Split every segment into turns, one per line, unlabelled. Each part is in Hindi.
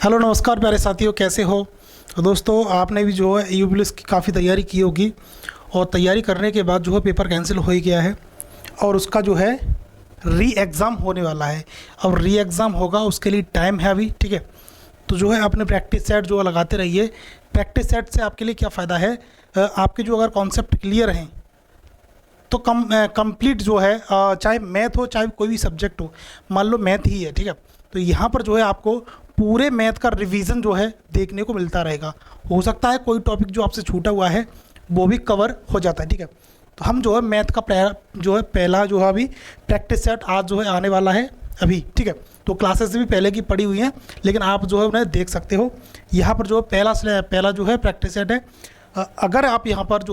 हेलो नमस्कार प्यारे साथियों, कैसे हो। तो दोस्तों, आपने भी जो है यू पुलिस की काफ़ी तैयारी की होगी और तैयारी करने के बाद जो है पेपर कैंसिल हो ही गया है और उसका जो है री एग्ज़ाम होने वाला है। अब री एग्ज़ाम होगा, उसके लिए टाइम है अभी, ठीक है। तो जो है अपने प्रैक्टिस सेट जो है लगाते रहिए। प्रैक्टिस सेट से आपके लिए क्या फ़ायदा है, आपके जो अगर कॉन्सेप्ट क्लियर हैं तो कंप्लीट जो है, चाहे मैथ हो चाहे कोई भी सब्जेक्ट हो, मान लो मैथ ही है, ठीक है, तो यहाँ पर जो है आपको पूरे मैथ का रिवीजन जो है देखने को मिलता रहेगा। हो सकता है कोई टॉपिक जो आपसे छूटा हुआ है वो भी कवर हो जाता है, ठीक है। तो हम जो है मैथ का पहला जो है अभी प्रैक्टिस सेट आज जो है आने वाला है अभी, ठीक है। तो क्लासेस भी पहले की पड़ी हुई हैं, लेकिन आप जो है उन्हें देख सकते हो। यहाँ पर जो है पहला जो है प्रैक्टिस सेट है। अगर आप यहाँ पर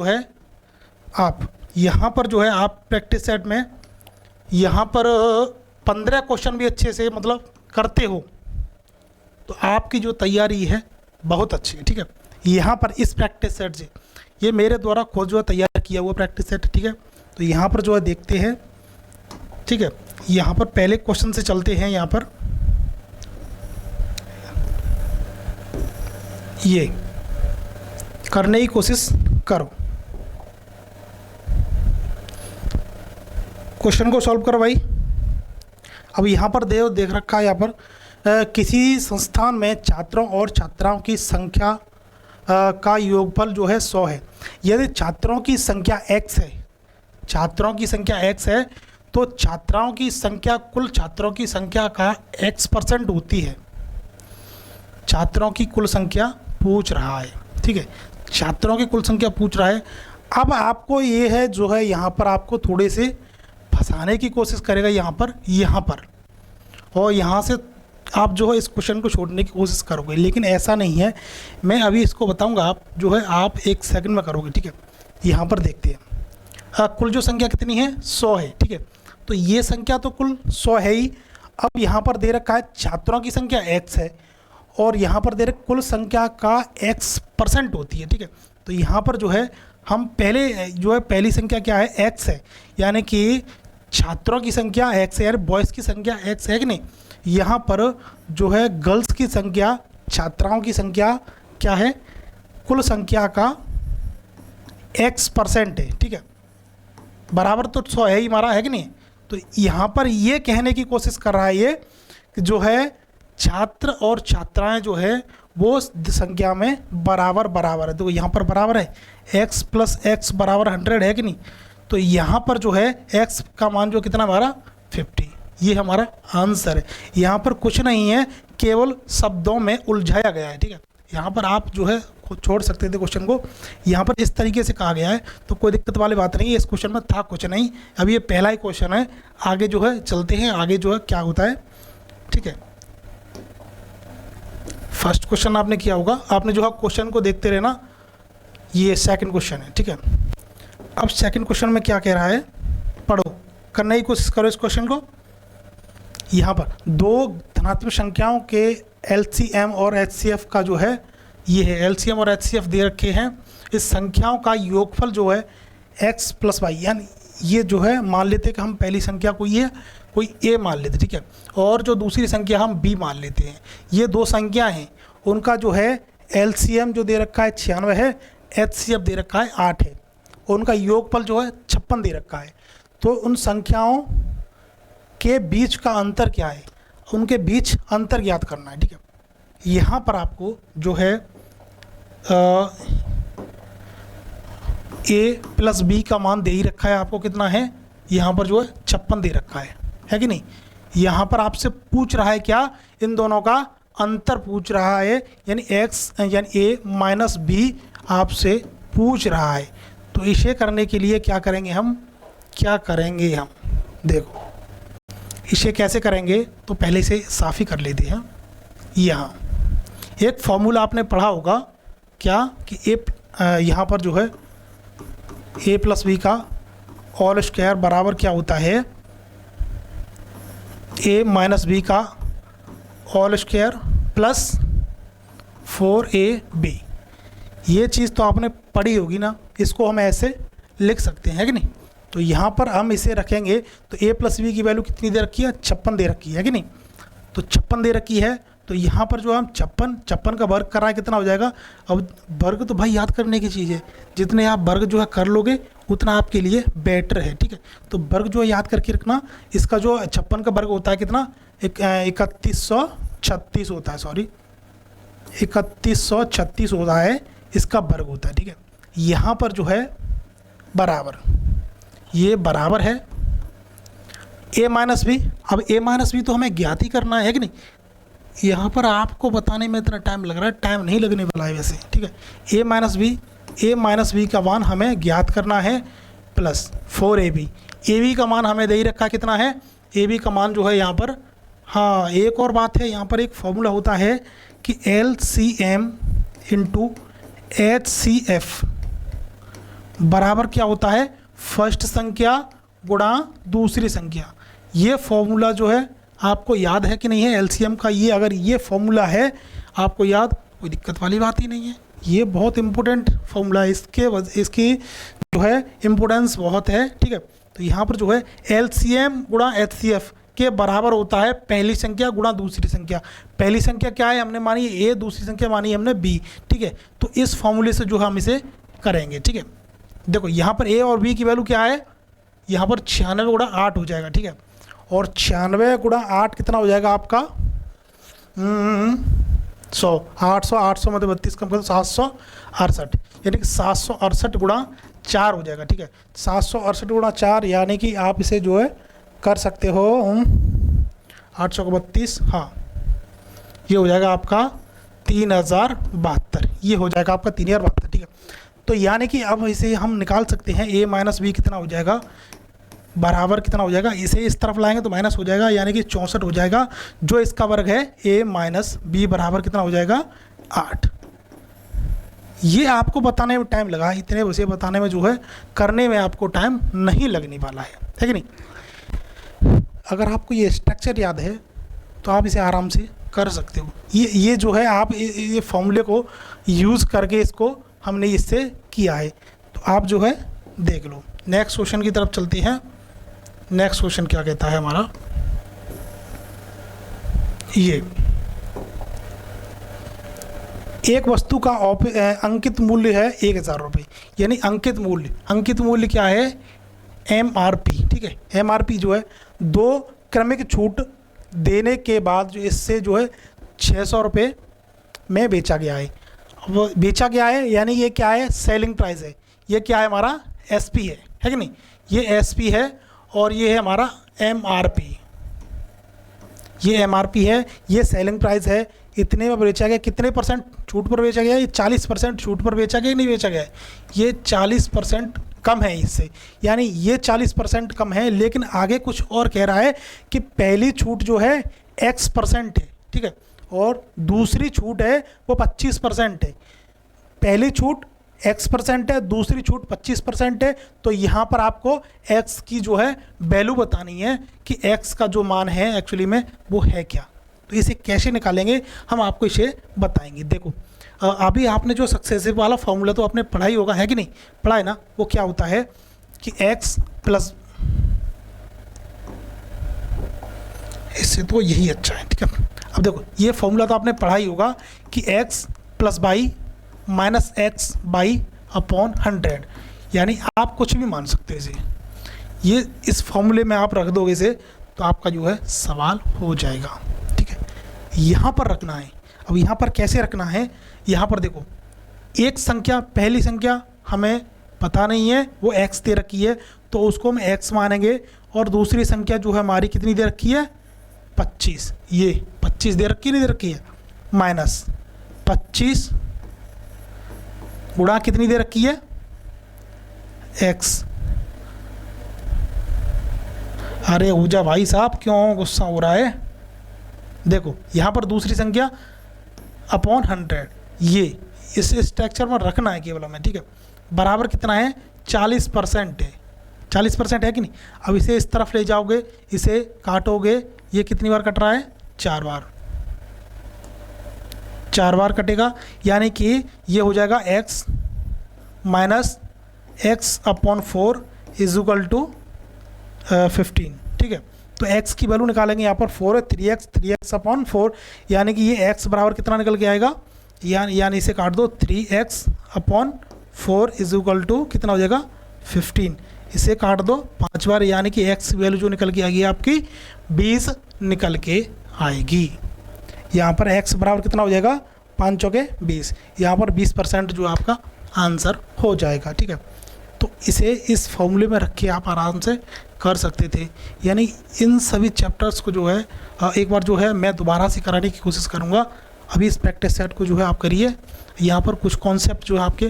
जो है आप प्रैक्टिस सेट में यहाँ पर 15 क्वेश्चन भी अच्छे से मतलब करते हो तो आपकी जो तैयारी है बहुत अच्छी है, ठीक है। यहाँ पर इस प्रैक्टिस सेट से, ये मेरे द्वारा खुद जो है तैयार किया हुआ प्रैक्टिस सेट, ठीक है। तो यहाँ पर जो है देखते हैं, ठीक है। यहाँ पर पहले क्वेश्चन से चलते हैं। यहाँ पर ये करने की कोशिश करो, क्वेश्चन को सॉल्व करो भाई। अब यहाँ पर देख रखा है, यहाँ पर किसी संस्थान में छात्रों और छात्राओं की संख्या का योगफल जो है 100 है। यदि छात्रों की संख्या x है, छात्रों की संख्या x है, तो छात्राओं की संख्या कुल छात्रों की संख्या का x% होती है। छात्रों की कुल संख्या पूछ रहा है, ठीक है, छात्रों की कुल संख्या पूछ रहा है। अब आपको ये है जो है यहाँ पर आपको थोड़े से फंसाने की कोशिश करेगा यहाँ पर और यहाँ से आप जो है इस क्वेश्चन को छोड़ने की कोशिश करोगे, लेकिन ऐसा नहीं है। मैं अभी इसको बताऊंगा, आप जो है आप 1 सेकंड में करोगे, ठीक है। यहाँ पर देखते हैं कुल जो संख्या कितनी है, 100 है, ठीक है। तो ये संख्या तो कुल 100 है ही। अब यहाँ पर दे रखा है छात्रों की संख्या x है और यहाँ पर दे रखा कुल संख्या का x% होती है, ठीक है। तो यहाँ पर जो है हम पहली संख्या क्या है, x है, यानी कि छात्रों की संख्या x है, यार बॉयज़ की संख्या x है कि नहीं। यहाँ पर जो है गर्ल्स की संख्या, छात्राओं की संख्या क्या है, कुल संख्या का x% है, ठीक है। बराबर तो 100 है ही हमारा, है कि नहीं। तो यहाँ पर ये कहने की कोशिश कर रहा है ये कि जो है छात्र और छात्राएं जो है वो संख्या में बराबर है। तो यहाँ पर बराबर है, x + x = 100 है कि नहीं। तो यहाँ पर जो है x का मान जो कितना हमारा 50, ये हमारा आंसर है। यहाँ पर कुछ नहीं है, केवल शब्दों में उलझाया गया है, ठीक है। यहाँ पर आप जो है खुद छोड़ सकते थे क्वेश्चन को, यहाँ पर इस तरीके से कहा गया है तो कोई दिक्कत वाली बात नहीं है। इस क्वेश्चन में था कुछ नहीं, अभी ये पहला ही क्वेश्चन है। आगे जो है चलते हैं, आगे जो है क्या होता है, ठीक है। फर्स्ट क्वेश्चन आपने किया होगा, आपने जो है क्वेश्चन को देखते रहना। ये सेकंड क्वेश्चन है, ठीक है। अब सेकंड क्वेश्चन में क्या कह रहा है, पढ़ो, करने की कोशिश करो इस क्वेश्चन को। यहाँ पर दो धनात्मक संख्याओं के LCM और HCF का जो है ये है, LCM और HCF दे रखे हैं। इस संख्याओं का योगफल जो है x + y, यानी ये जो है मान लेते कि हम पहली संख्या कोई a मान लेते, ठीक है, और जो दूसरी संख्या हम b मान लेते हैं। ये दो संख्या हैं, उनका जो है LCM जो दे रखा है 96 है, HCF दे रखा है 8 है, उनका योगफल जो है 56 दे रखा है। तो उन संख्याओं के बीच का अंतर क्या है, उनके बीच अंतर ज्ञात करना है, ठीक है। यहाँ पर आपको जो है a + b का मान दे ही रखा है, आपको कितना है, यहाँ पर जो है 56 दे रखा है कि नहीं। यहाँ पर आपसे पूछ रहा है क्या, इन दोनों का अंतर पूछ रहा है, यानी a - b आपसे पूछ रहा है। तो इसे करने के लिए क्या करेंगे हम देखो इसे कैसे करेंगे, तो पहले से साफ ही कर लेते हैं। यहाँ एक फॉर्मूला आपने पढ़ा होगा क्या कि यहाँ पर जो है a + b का होल स्क्वायर बराबर क्या होता है, a - b का होल स्क्वायर + 4ab। ये चीज़ तो आपने पढ़ी होगी ना, इसको हम ऐसे लिख सकते हैं कि नहीं। तो यहाँ पर हम इसे रखेंगे तो a + b की वैल्यू कितनी दे रखी है, 56 दे रखी है कि नहीं। तो 56 दे रखी है, तो यहाँ पर जो हम 56 का वर्ग कर रहा है कितना हो जाएगा। अब वर्ग तो भाई याद करने की चीज़ है, जितने आप वर्ग जो है कर लोगे उतना आपके लिए बेटर है, ठीक है। तो वर्ग जो है याद करके रखना। इसका जो 56 का वर्ग होता है कितना, 3136 होता है, सॉरी 3136 होता है, इसका वर्ग होता है, ठीक है। यहाँ पर जो है बराबर, ये बराबर है a माइनस बी। अब a माइनस बी तो हमें ज्ञात ही करना है कि नहीं। यहाँ पर आपको बताने में इतना टाइम लग रहा है, टाइम नहीं लगने वाला है वैसे, ठीक है। a माइनस बी का मान हमें ज्ञात करना है प्लस 4ab। ab का मान हमें दे ही रखा है कितना है, ab का मान जो है यहाँ पर, हाँ एक और बात है, यहाँ पर एक फॉर्मूला होता है कि LCM इंटू HCF बराबर क्या होता है, फर्स्ट संख्या गुणा दूसरी संख्या। ये फॉर्मूला जो है आपको याद है कि नहीं है LCM का। ये अगर ये फॉर्मूला है आपको याद, कोई दिक्कत वाली बात ही नहीं है। ये बहुत इंपॉर्टेंट फॉर्मूला है, इसकी जो है इम्पोर्टेंस बहुत है, ठीक है। तो यहाँ पर जो है LCM गुणा HCF के बराबर होता है पहली संख्या गुणा दूसरी संख्या। पहली संख्या क्या है, हमने मानी A, दूसरी संख्या मानी हमने B, ठीक है। तो इस फॉर्मूले से जो हम इसे करेंगे, ठीक है। देखो यहाँ पर A और B की वैल्यू क्या है, यहाँ पर 96 गुणा 8 हो जाएगा, ठीक है। और 96 गुणा 8 कितना हो जाएगा आपका 100, 800 में 32 कम कर 768, यानी कि 768 गुणा 4 हो जाएगा, ठीक है। 768 गुणा 4 यानी कि आप इसे जो है कर सकते हो 800 को 32, हाँ ये हो जाएगा आपका 3072, ये हो जाएगा आपका 3072, ठीक है। तो यानी कि अब इसे हम निकाल सकते हैं a माइनस बी कितना हो जाएगा, बराबर कितना हो जाएगा, इसे इस तरफ लाएंगे तो माइनस हो जाएगा, यानी कि 64 हो जाएगा, जो इसका वर्ग है a माइनस बी बराबर कितना हो जाएगा 8। ये आपको बताने में टाइम लगा, इतने उसे बताने में जो है करने में आपको टाइम नहीं लगने वाला है कि नहीं। अगर आपको ये स्ट्रक्चर याद है तो आप इसे आराम से कर सकते हो। ये जो है आप ये फॉर्मूले को यूज़ करके इसको हमने इससे किया है, तो आप जो है देख लो। नेक्स्ट क्वेश्चन की तरफ चलते हैं। नेक्स्ट क्वेश्चन क्या कहता है हमारा, ये एक वस्तु का अंकित मूल्य है 1000 रुपये, यानी अंकित मूल्य क्या है MRP, ठीक है। MRP जो है 2 क्रमिक छूट देने के बाद जो इससे जो है 600 रुपये में बेचा गया है। अब बेचा गया है यानी ये क्या है, सेलिंग प्राइस है। ये क्या है हमारा SP है कि नहीं, ये SP है और ये है हमारा MRP। ये MRP है, ये सेलिंग प्राइस है। इतने में बेचा गया, कितने परसेंट छूट पर बेचा गया, ये 40% छूट पर बेचा गया, नहीं बेचा गया है, ये 40% कम है इससे, यानी ये 40% कम है। लेकिन आगे कुछ और कह रहा है कि पहली छूट जो है X% है, ठीक है, और दूसरी छूट है वो 25% है। पहली छूट X% है, दूसरी छूट 25% है। तो यहाँ पर आपको X की जो है वैल्यू बतानी है कि X का जो मान है एक्चुअली में वो है क्या। तो इसे कैसे निकालेंगे हम आपको इसे बताएंगे। देखो अभी आपने जो सक्सेसिव वाला फॉर्मूला तो आपने पढ़ा ही होगा, है कि नहीं, पढ़ा है ना। वो क्या होता है कि X प्लस, इससे तो यही अच्छा है, ठीक है। अब देखो ये फॉर्मूला तो आपने पढ़ा ही होगा कि X plus by minus X by upon 100, यानी आप कुछ भी मान सकते हैं इसे। ये इस फॉर्मूले में आप रख दोगे इसे तो आपका जो है सवाल हो जाएगा, ठीक है। यहाँ पर रखना है। अब यहाँ पर कैसे रखना है, यहाँ पर देखो एक संख्या, पहली संख्या हमें पता नहीं है, वो X दे रखी है तो उसको हम X मानेंगे, और दूसरी संख्या जो है हमारी कितनी दे रखी है 25, ये 25 दे रखी नहीं दे रखी है, माइनस 25 गुणा कितनी दे रखी है X। अरे ऊजा भाई साहब क्यों गुस्सा हो रहा है। देखो यहाँ पर दूसरी संख्या अपॉन 100, ये इस स्ट्रक्चर में रखना है केवल हमें, ठीक है। बराबर कितना है 40% है, 40% है कि नहीं। अब इसे इस तरफ ले जाओगे, इसे काटोगे, ये कितनी बार कट रहा है 4 बार, 4 बार कटेगा, यानी कि ये हो जाएगा X minus X upon 4 is equal to 15, ठीक है। तो x की वैल्यू निकालेंगे, यहाँ पर 4 है, 3x अपॉन 4, यानी कि ये x बराबर कितना निकल के आएगा, यानी इसे काट दो, 3x upon 4 is equal to कितना हो जाएगा 15, इसे काट दो 5 बार, यानी कि x वैल्यू जो निकल के आएगी आपकी 20 निकल के आएगी। यहाँ पर x बराबर कितना हो जाएगा 5 चौके 20, यहाँ पर 20% जो आपका आंसर हो जाएगा। ठीक है, तो इसे इस फॉर्मूले में रख के आप आराम से कर सकते थे। यानी इन सभी चैप्टर्स को जो है एक बार जो है मैं दोबारा से कराने की कोशिश करूँगा। अभी इस प्रैक्टिस सेट को जो है आप करिए, यहाँ पर कुछ कॉन्सेप्ट जो है आपके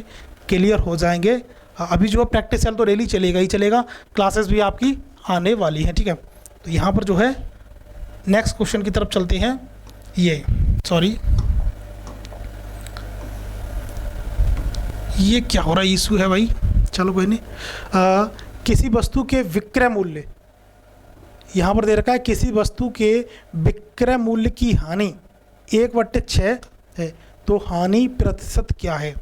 क्लियर हो जाएंगे। अभी जो है प्रैक्टिस सेट तो डेली चलेगा ही चलेगा, क्लासेस भी आपकी आने वाली हैं। ठीक है, तो यहाँ पर जो है नेक्स्ट क्वेश्चन की तरफ चलते हैं। ये क्या हो रहा है, इशू है भाई, चलो कोई नहीं। किसी वस्तु के विक्रय मूल्य, यहाँ पर दे रखा है किसी वस्तु के विक्रय मूल्य की हानि 1/6 है, तो हानि प्रतिशत क्या है।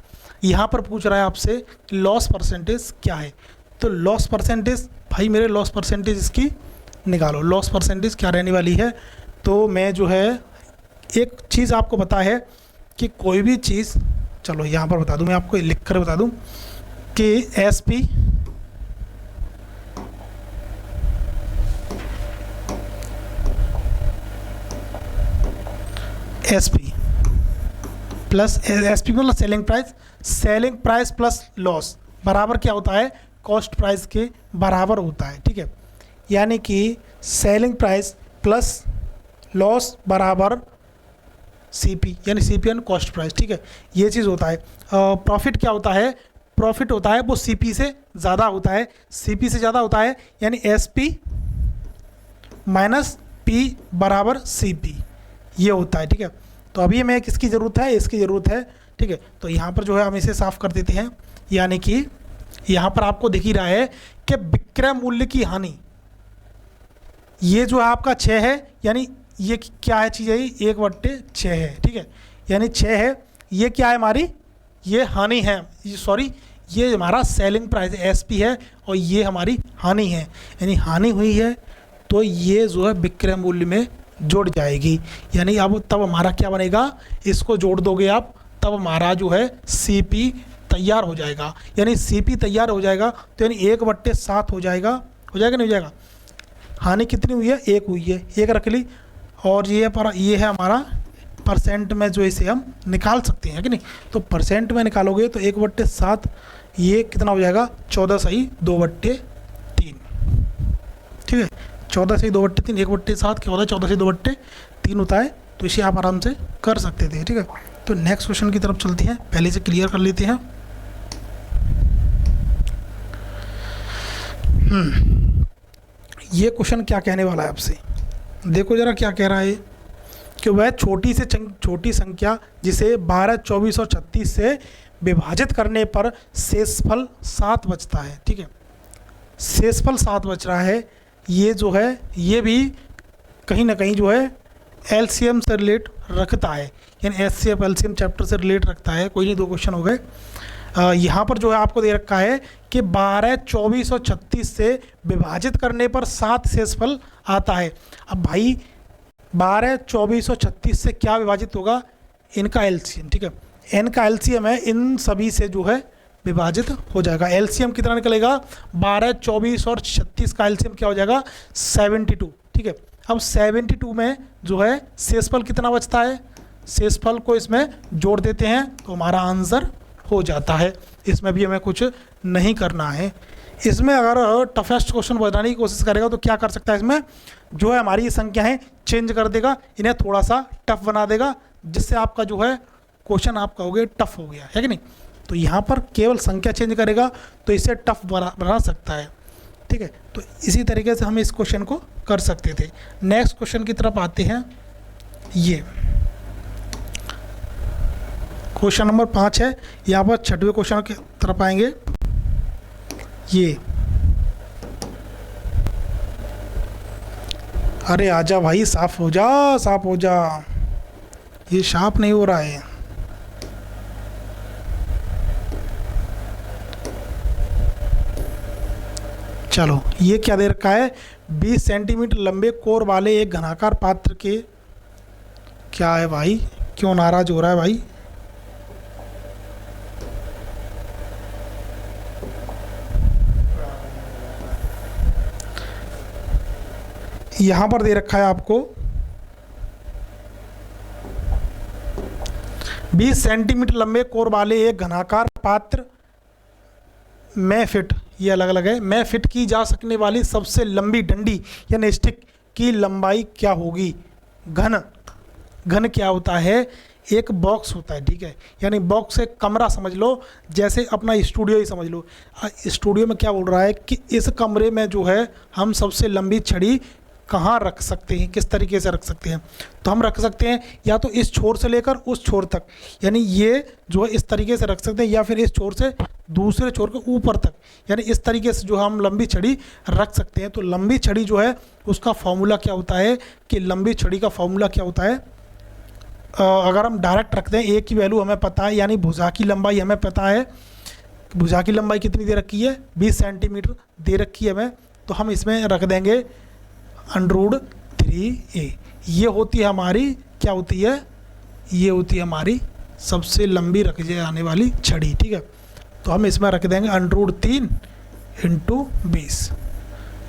यहाँ पर पूछ रहा है आपसे लॉस परसेंटेज क्या है। तो लॉस परसेंटेज भाई मेरे लॉस परसेंटेज इसकी निकालो, लॉस परसेंटेज क्या रहने वाली है। तो मैं जो है एक चीज़ आपको पता है कि कोई भी चीज़, चलो यहाँ पर बता दूँ, मैं आपको लिख कर बता दूँ कि एसपी प्लस एसपी मतलब सेलिंग प्राइस प्लस लॉस बराबर क्या होता है, कॉस्ट प्राइस के बराबर होता है। ठीक है, यानी कि सेलिंग प्राइस प्लस लॉस बराबर सीपी, यानी सीपी एंड कॉस्ट प्राइस। ठीक है, ये चीज़ होता है। प्रॉफिट क्या होता है, प्रॉफिट होता है वो सीपी से ज़्यादा होता है, सीपी से ज़्यादा होता है, यानी एसपी माइनस पी बराबर सीपी, ये होता है। ठीक है, तो अभी हमें किसकी ज़रूरत है, इसकी ज़रूरत है। ठीक है, तो यहाँ पर जो है हम इसे साफ़ कर देते हैं। यानी कि यहाँ पर आपको दिख ही रहा है कि विक्रय मूल्य की हानि, ये जो है आपका 6 है, यानी ये क्या है चीज़ है, 1/6 है। ठीक है, यानी 6 है, ये क्या है हमारी, ये हानि है, सॉरी ये हमारा सेलिंग प्राइस एसपी है, और ये हमारी हानि है, यानी हानि हुई है तो ये जो है विक्रय मूल्य में जुड़ जाएगी। यानी अब तब हमारा क्या बनेगा, इसको जोड़ दोगे आप, तब हमारा जो है सीपी तैयार हो जाएगा। यानी सीपी तैयार हो जाएगा तो यानी 1/7 हो जाएगा, नहीं हो जाएगा। हानि कितनी हुई है, 1 हुई है, 1 रख ली, और ये है हमारा परसेंट में जो इसे हम निकाल सकते हैं कि नहीं। तो परसेंट में निकालोगे तो 1/7 ये कितना हो जाएगा, 14 सही 2/3। ठीक है, 14 सही 2/3, 1/7 क्या होता है, 14 सही 2/3 होता है। तो इसे आप आराम से कर सकते थे। ठीक है, तो नेक्स्ट क्वेश्चन की तरफ चलते हैं, पहले से क्लियर कर लेते हैं। ये क्वेश्चन क्या कहने वाला है आपसे, देखो जरा क्या कह रहा है कि वह छोटी से छोटी संख्या जिसे 12, 24 और 36 से विभाजित करने पर शेषफल 7 बचता है। ठीक है, शेषफल 7 बच रहा है, ये जो है ये भी कहीं ना कहीं जो है एलसीएम से रिलेट रखता है, यानी एचसीएफ एलसीएम चैप्टर से रिलेट रखता है। कोई नहीं, 2 क्वेश्चन हो गए। यहाँ पर जो है आपको दे रखा है कि 12, 24 और 36 से विभाजित करने पर 7 शेषफल आता है। अब भाई 12, 24 और 36 से क्या विभाजित होगा, इनका एलसीएम। ठीक है, एन का एलसीएम है, इन सभी से जो है विभाजित हो जाएगा। एलसीएम कितना निकलेगा, 12, 24 और 36 का एलसीएम क्या हो जाएगा, 72। ठीक है, अब 72 में जो है शेषफल कितना बचता है, शेषफल को इसमें जोड़ देते हैं तो हमारा आंसर हो जाता है। इसमें भी हमें कुछ नहीं करना है। इसमें अगर टफेस्ट क्वेश्चन बनाने की कोशिश करेगा तो क्या कर सकता है, इसमें जो है हमारी ये संख्याएं चेंज कर देगा, इन्हें थोड़ा सा टफ बना देगा, जिससे आपका जो है क्वेश्चन आप कहोगे टफ हो गया है कि नहीं। तो यहाँ पर केवल संख्या चेंज करेगा तो इसे टफ बना सकता है। ठीक है, तो इसी तरीके से हम इस क्वेश्चन को कर सकते थे। नेक्स्ट क्वेश्चन की तरफ आते हैं। ये क्वेश्चन नंबर 5 है, यहाँ पर 6वें क्वेश्चन की तरफ आएंगे। ये अरे आजा भाई, साफ हो जा, साफ हो जा, ये शार्प नहीं हो रहा है। चलो ये क्या दे रखा है, 20 सेंटीमीटर लंबे कोर वाले एक घनाकार पात्र के, क्या है भाई, क्यों नाराज हो रहा है भाई? यहां पर दे रखा है आपको 20 सेंटीमीटर लंबे कोर वाले एक घनाकार पात्र में फिट, ये अलग अलग है, में फिट की जा सकने वाली सबसे लंबी डंडी यानी स्टिक की लंबाई क्या होगी? घन, घन क्या होता है? एक बॉक्स होता है, ठीक है, यानी बॉक्स एक कमरा समझ लो, जैसे अपना स्टूडियो ही समझ लो। स्टूडियो में क्या बोल रहा है कि इस कमरे में जो है हम सबसे लंबी छड़ी कहाँ रख सकते हैं, किस तरीके से रख सकते हैं? तो हम रख सकते हैं या तो इस छोर से लेकर उस छोर तक, यानी ये जो है इस तरीके से रख सकते हैं, या फिर इस छोर से दूसरे छोर के ऊपर तक, यानी इस तरीके से जो हम लंबी छड़ी रख सकते हैं। तो लंबी छड़ी जो है उसका फॉर्मूला क्या होता है कि लंबी छड़ी का फॉर्मूला क्या होता है? अगर हम डायरेक्ट रखते हैं, ए की वैल्यू हमें पता है, यानी भुजा की लंबाई हमें पता है, भुजा की लंबाई कितनी दे रखी है? 20 सेंटीमीटर दे रखी है हमें, तो हम इसमें रख देंगे √3a। ये होती है हमारी, क्या होती है? ये होती है हमारी सबसे लंबी रखी जाने वाली छड़ी, ठीक है। तो हम इसमें रख देंगे √3 × 20,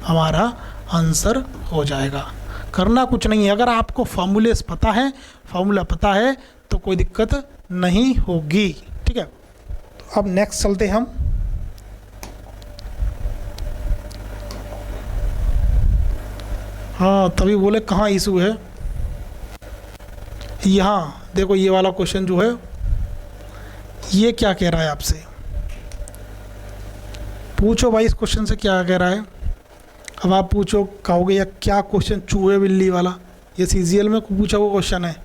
हमारा आंसर हो जाएगा। करना कुछ नहीं है, अगर आपको फार्मूला पता है तो कोई दिक्कत नहीं होगी, ठीक है। तो अब नेक्स्ट चलते हम, हाँ तभी बोले कहाँ इशू है। यहाँ देखो ये वाला क्वेश्चन जो है ये क्या कह रहा है आपसे, पूछो भाई इस क्वेश्चन से क्या कह रहा है। अब आप पूछो, कहोगे या क्या क्वेश्चन चूहे बिल्ली वाला, ये सीजीएल में पूछा हुआ क्वेश्चन है,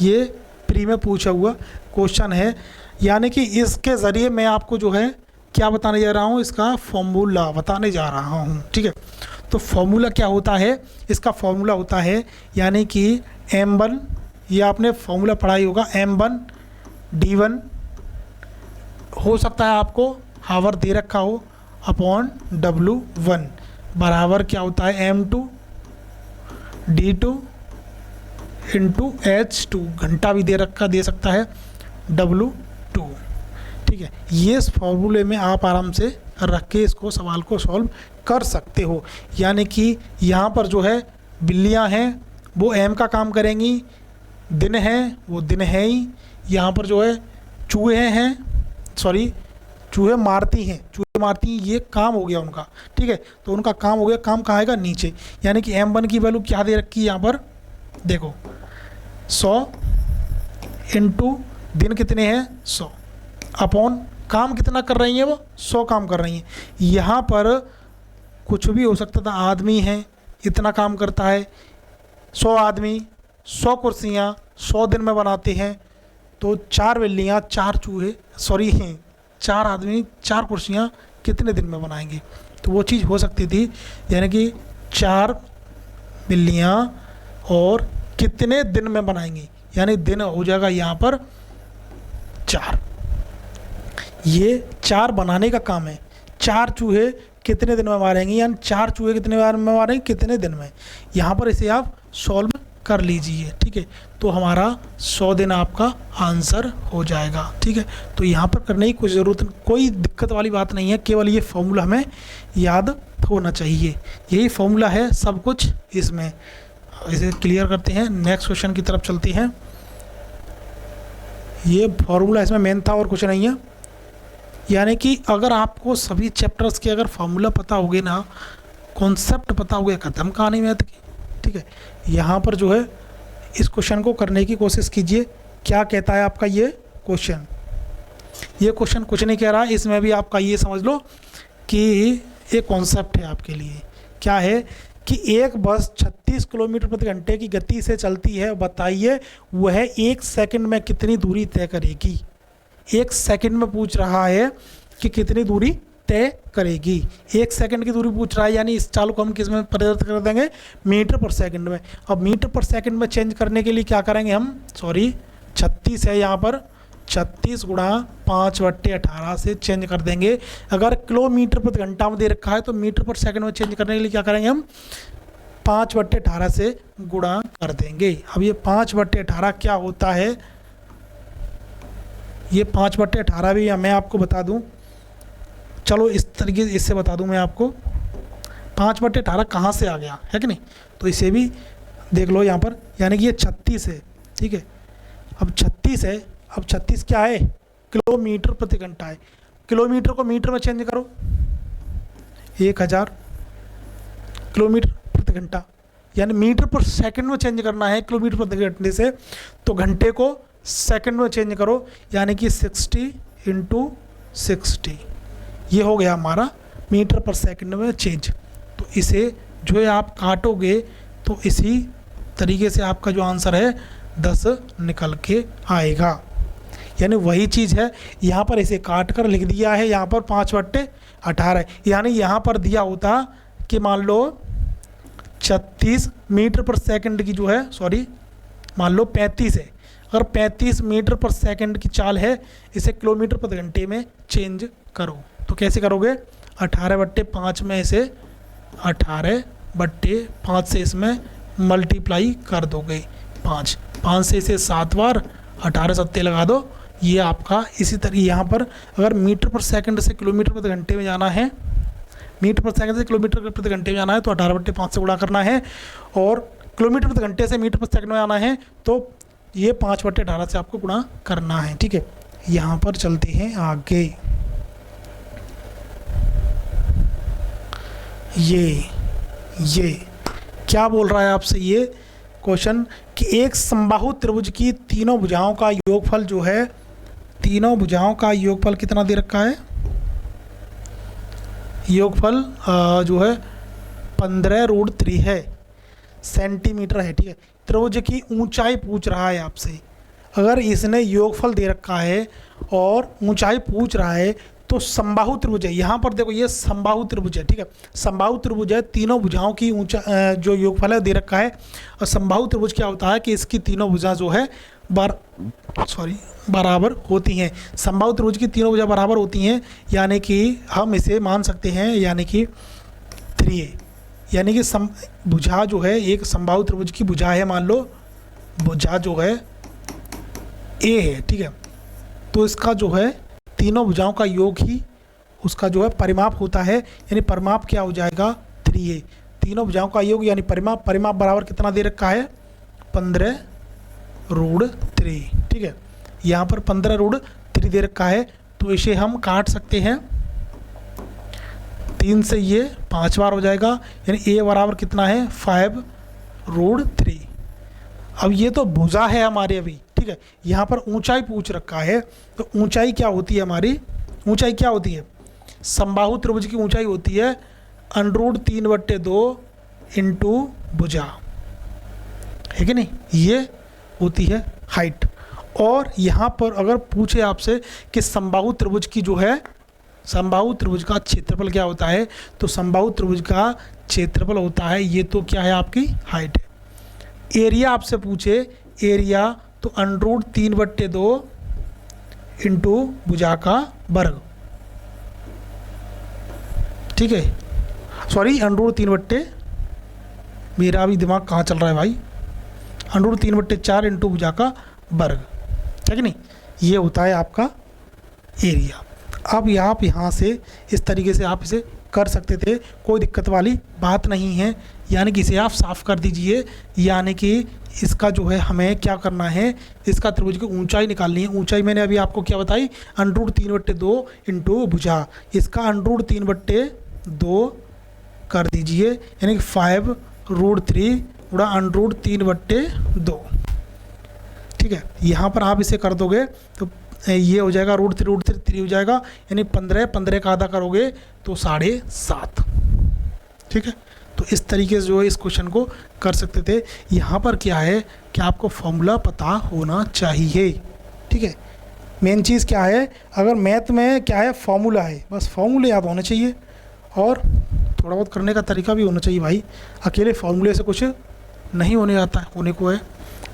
ये प्री में पूछा हुआ क्वेश्चन है, यानी कि इसके ज़रिए मैं आपको जो है क्या बताने जा रहा हूँ, इसका फॉर्मूला बताने जा रहा हूँ, ठीक है। तो फॉर्मूला क्या होता है? इसका फॉर्मूला होता है यानी कि m1, ये आपने फॉर्मूला पढ़ा ही होगा, m1d1 हो सकता है आपको हावर दे रखा हो अपॉन W1 बराबर क्या होता है m2d2 × h2, घंटा भी दे सकता है W2, ठीक है। ये इस फॉर्मूले में आप आराम से रख के इसको सवाल को सॉल्व कर सकते हो। यानी कि यहाँ पर जो है बिल्लियाँ हैं वो m का काम करेंगी, दिन हैं वो दिन है ही, यहाँ पर जो है चूहे मारती हैं, ये काम हो गया उनका, ठीक है। तो उनका काम हो गया, काम कहाँ आएगा? नीचे। यानी कि m1 की वैल्यू क्या दे रखी है यहाँ पर, देखो 100 × दिन कितने हैं 100 अपॉन काम कितना कर रही हैं वो 100 काम कर रही हैं। यहाँ पर कुछ भी हो सकता था, आदमी है इतना काम करता है, 100 आदमी 100 कुर्सियाँ 100 दिन में बनाते हैं, तो 4 बिल्लियाँ 4 आदमी 4 कुर्सियाँ कितने दिन में बनाएंगे? तो वो चीज़ हो सकती थी, यानी कि 4 बिल्लियाँ और कितने दिन में बनाएंगी, यानी दिन हो जाएगा यहाँ पर 4, ये 4 बनाने का काम है, 4 चूहे कितने दिन में मारेंगे, यानी 4 चूहे कितने बार में मारेंगे, कितने दिन में। यहाँ पर इसे आप सॉल्व कर लीजिए, ठीक है। तो हमारा 100 दिन आपका आंसर हो जाएगा, ठीक है। तो यहाँ पर करने की कोई ज़रूरत, कोई दिक्कत वाली बात नहीं है, केवल ये फॉर्मूला हमें याद होना चाहिए, यही फॉर्मूला है सब कुछ इसमें। इसे क्लियर करते हैं, नेक्स्ट क्वेश्चन की तरफ चलते हैं। ये फॉर्मूला इसमें मेन था और कुछ नहीं है, यानी कि अगर आपको सभी चैप्टर्स के अगर फार्मूला पता होगे ना, कॉन्सेप्ट पता होगे, ख़त्म कहानी मैथ की, ठीक है। यहाँ पर जो है इस क्वेश्चन को करने की कोशिश कीजिए। क्या कहता है आपका ये क्वेश्चन? ये क्वेश्चन कुछ नहीं कह रहा है, इसमें भी आपका ये समझ लो कि एक कॉन्सेप्ट है आपके लिए। क्या है कि एक बस 36 किलोमीटर प्रति घंटे की गति से चलती है, बताइए वह 1 सेकंड में कितनी दूरी तय करेगी। 1 सेकंड में पूछ रहा है कि कितनी दूरी तय करेगी, 1 सेकंड की दूरी पूछ रहा है, यानी इस चाल को हम किस में परिवर्तित कर देंगे, मीटर पर सेकंड में। अब मीटर पर सेकंड में चेंज करने के लिए क्या करेंगे हम, 36 है यहाँ पर, 36 गुणा 5/18 से चेंज कर देंगे। अगर किलोमीटर प्रति घंटा में दे रखा है तो मीटर पर सेकंड में चेंज करने के लिए क्या करेंगे हम, 5/18 से गुणा कर देंगे। अब ये 5/18 क्या होता है, ये 5/18 भी मैं आपको बता दूं, चलो इस तरीके से इससे बता दूं मैं आपको 5/18 कहाँ से आ गया है कि नहीं। तो इसे भी देख लो यहाँ पर, यानी कि ये 36 है, ठीक है। अब 36 है, अब 36 क्या है, किलोमीटर प्रति घंटा है। किलोमीटर को मीटर में चेंज करो, 1000 किलोमीटर प्रति घंटा, यानी मीटर पर सेकंड में चेंज करना है किलोमीटर प्रति घंटे से, तो घंटे को सेकंड में चेंज करो, यानी कि 60 × 60, ये हो गया हमारा मीटर पर सेकंड में चेंज। तो इसे जो है आप काटोगे तो इसी तरीके से आपका जो आंसर है 10 निकल के आएगा। यानी वही चीज़ है, यहाँ पर इसे काट कर लिख दिया है, यहाँ पर 5/18 है। यानी यहाँ पर दिया होता कि मान लो 36 मीटर पर सेकंड की जो है, सॉरी मान लो 35 है, अगर 35 मीटर पर सेकंड की चाल है, इसे किलोमीटर प्रति घंटे में चेंज करो। तो कैसे करोगे, 18/5 में इसे 18/5 से इसमें मल्टीप्लाई कर दोगे, 5 से इसे 7 बार 18 सत्ते लगा दो, ये आपका इसी तरह यहाँ पर अगर मीटर पर सेकंड से किलोमीटर प्रति घंटे में जाना है, मीटर पर सेकंड से किलोमीटर प्रति घंटे में जाना है तो 18/5 से गुणा करना है, और किलोमीटर प्रति घंटे से मीटर पर सेकंड में जाना है तो ये 5/18 से आपको गुणा करना है, ठीक है। यहाँ पर चलते हैं आगे, ये क्या बोल रहा है आपसे ये क्वेश्चन कि एक समबाहु त्रिभुज की तीनों भुजाओं का योगफल जो है, तीनों भुजाओं का योगफल कितना दे रखा है, योगफल जो है 15√3 है, सेंटीमीटर है, ठीक है। त्रिभुज की ऊंचाई पूछ रहा है आपसे, अगर इसने योगफल दे रखा है और ऊंचाई पूछ रहा है तो समबाहु त्रिभुज है। यहाँ पर देखो ये समबाहु त्रिभुज है, ठीक है, समबाहु त्रिभुज है, तीनों भुजाओं की जो योगफल है दे रखा है। और समबाहु त्रिभुज क्या होता है कि इसकी तीनों भुजा जो है बराबर होती हैं। समबाहु त्रिभुज की तीनों भुजा बराबर होती हैं, यानी कि हम इसे मान सकते हैं, यानी कि 3a, यानी कि भुजा जो है एक समबाहु त्रिभुज की भुजा है, मान लो भुजा जो है a है, ठीक है। तो इसका जो है तीनों भुजाओं का योग ही उसका जो है परिमाप होता है, यानी परिमाप क्या हो जाएगा, 3a। तीनों भुजाओं का योग यानी परिमाप बराबर कितना दे रखा है, 15√3, ठीक है। यहाँ पर 15√3 दे रखा है, तो इसे हम काट सकते हैं, 3 से ये 5 बार हो जाएगा, यानी a बराबर कितना है, 5√3। अब ये तो भुजा है हमारे अभी, ठीक है। यहाँ पर ऊंचाई पूछ रखा है, तो ऊंचाई क्या होती है हमारी, ऊंचाई क्या होती है, समबाहु त्रिभुज की ऊंचाई होती है √3/2 इंटू भुजा, है कि नहीं, ये होती है हाइट। और यहाँ पर अगर पूछे आपसे कि समबाहु त्रिभुज की जो है, समबाहु त्रिभुज का क्षेत्रफल क्या होता है, तो समबाहु त्रिभुज का क्षेत्रफल होता है, ये तो क्या है आपकी हाइट है। एरिया आपसे पूछे, एरिया तो √3/2 इंटू भुजा का वर्ग, ठीक है, सॉरी √3/, मेरा भी दिमाग कहाँ चल रहा है भाई, √3/4 इंटू भुजा का वर्ग, है कि नहीं, ये होता है आपका एरिया। अब आप यहाँ से इस तरीके से आप इसे कर सकते थे, कोई दिक्कत वाली बात नहीं है, यानी कि इसे आप साफ कर दीजिए। यानी कि इसका जो है हमें क्या करना है, इसका त्रिभुज की ऊंचाई निकालनी है। ऊंचाई मैंने अभी आपको क्या बताई, √3/2 इंटू भुजा, इसका √3/2 कर दीजिए, यानी कि 5√3 गुणा √3/2, ठीक है। यहाँ पर आप इसे कर दोगे तो ये हो जाएगा √3 हो जाएगा, यानी 15 का आधा करोगे तो 7.5, ठीक है। तो इस तरीके से जो है इस क्वेश्चन को कर सकते थे। यहाँ पर क्या है कि आपको फॉर्मूला पता होना चाहिए, ठीक है। मेन चीज़ क्या है, अगर मैथ में क्या है फॉर्मूला है, बस फॉर्मूले याद होने चाहिए और थोड़ा बहुत करने का तरीका भी होना चाहिए भाई, अकेले फॉर्मूले से कुछ नहीं होने को है।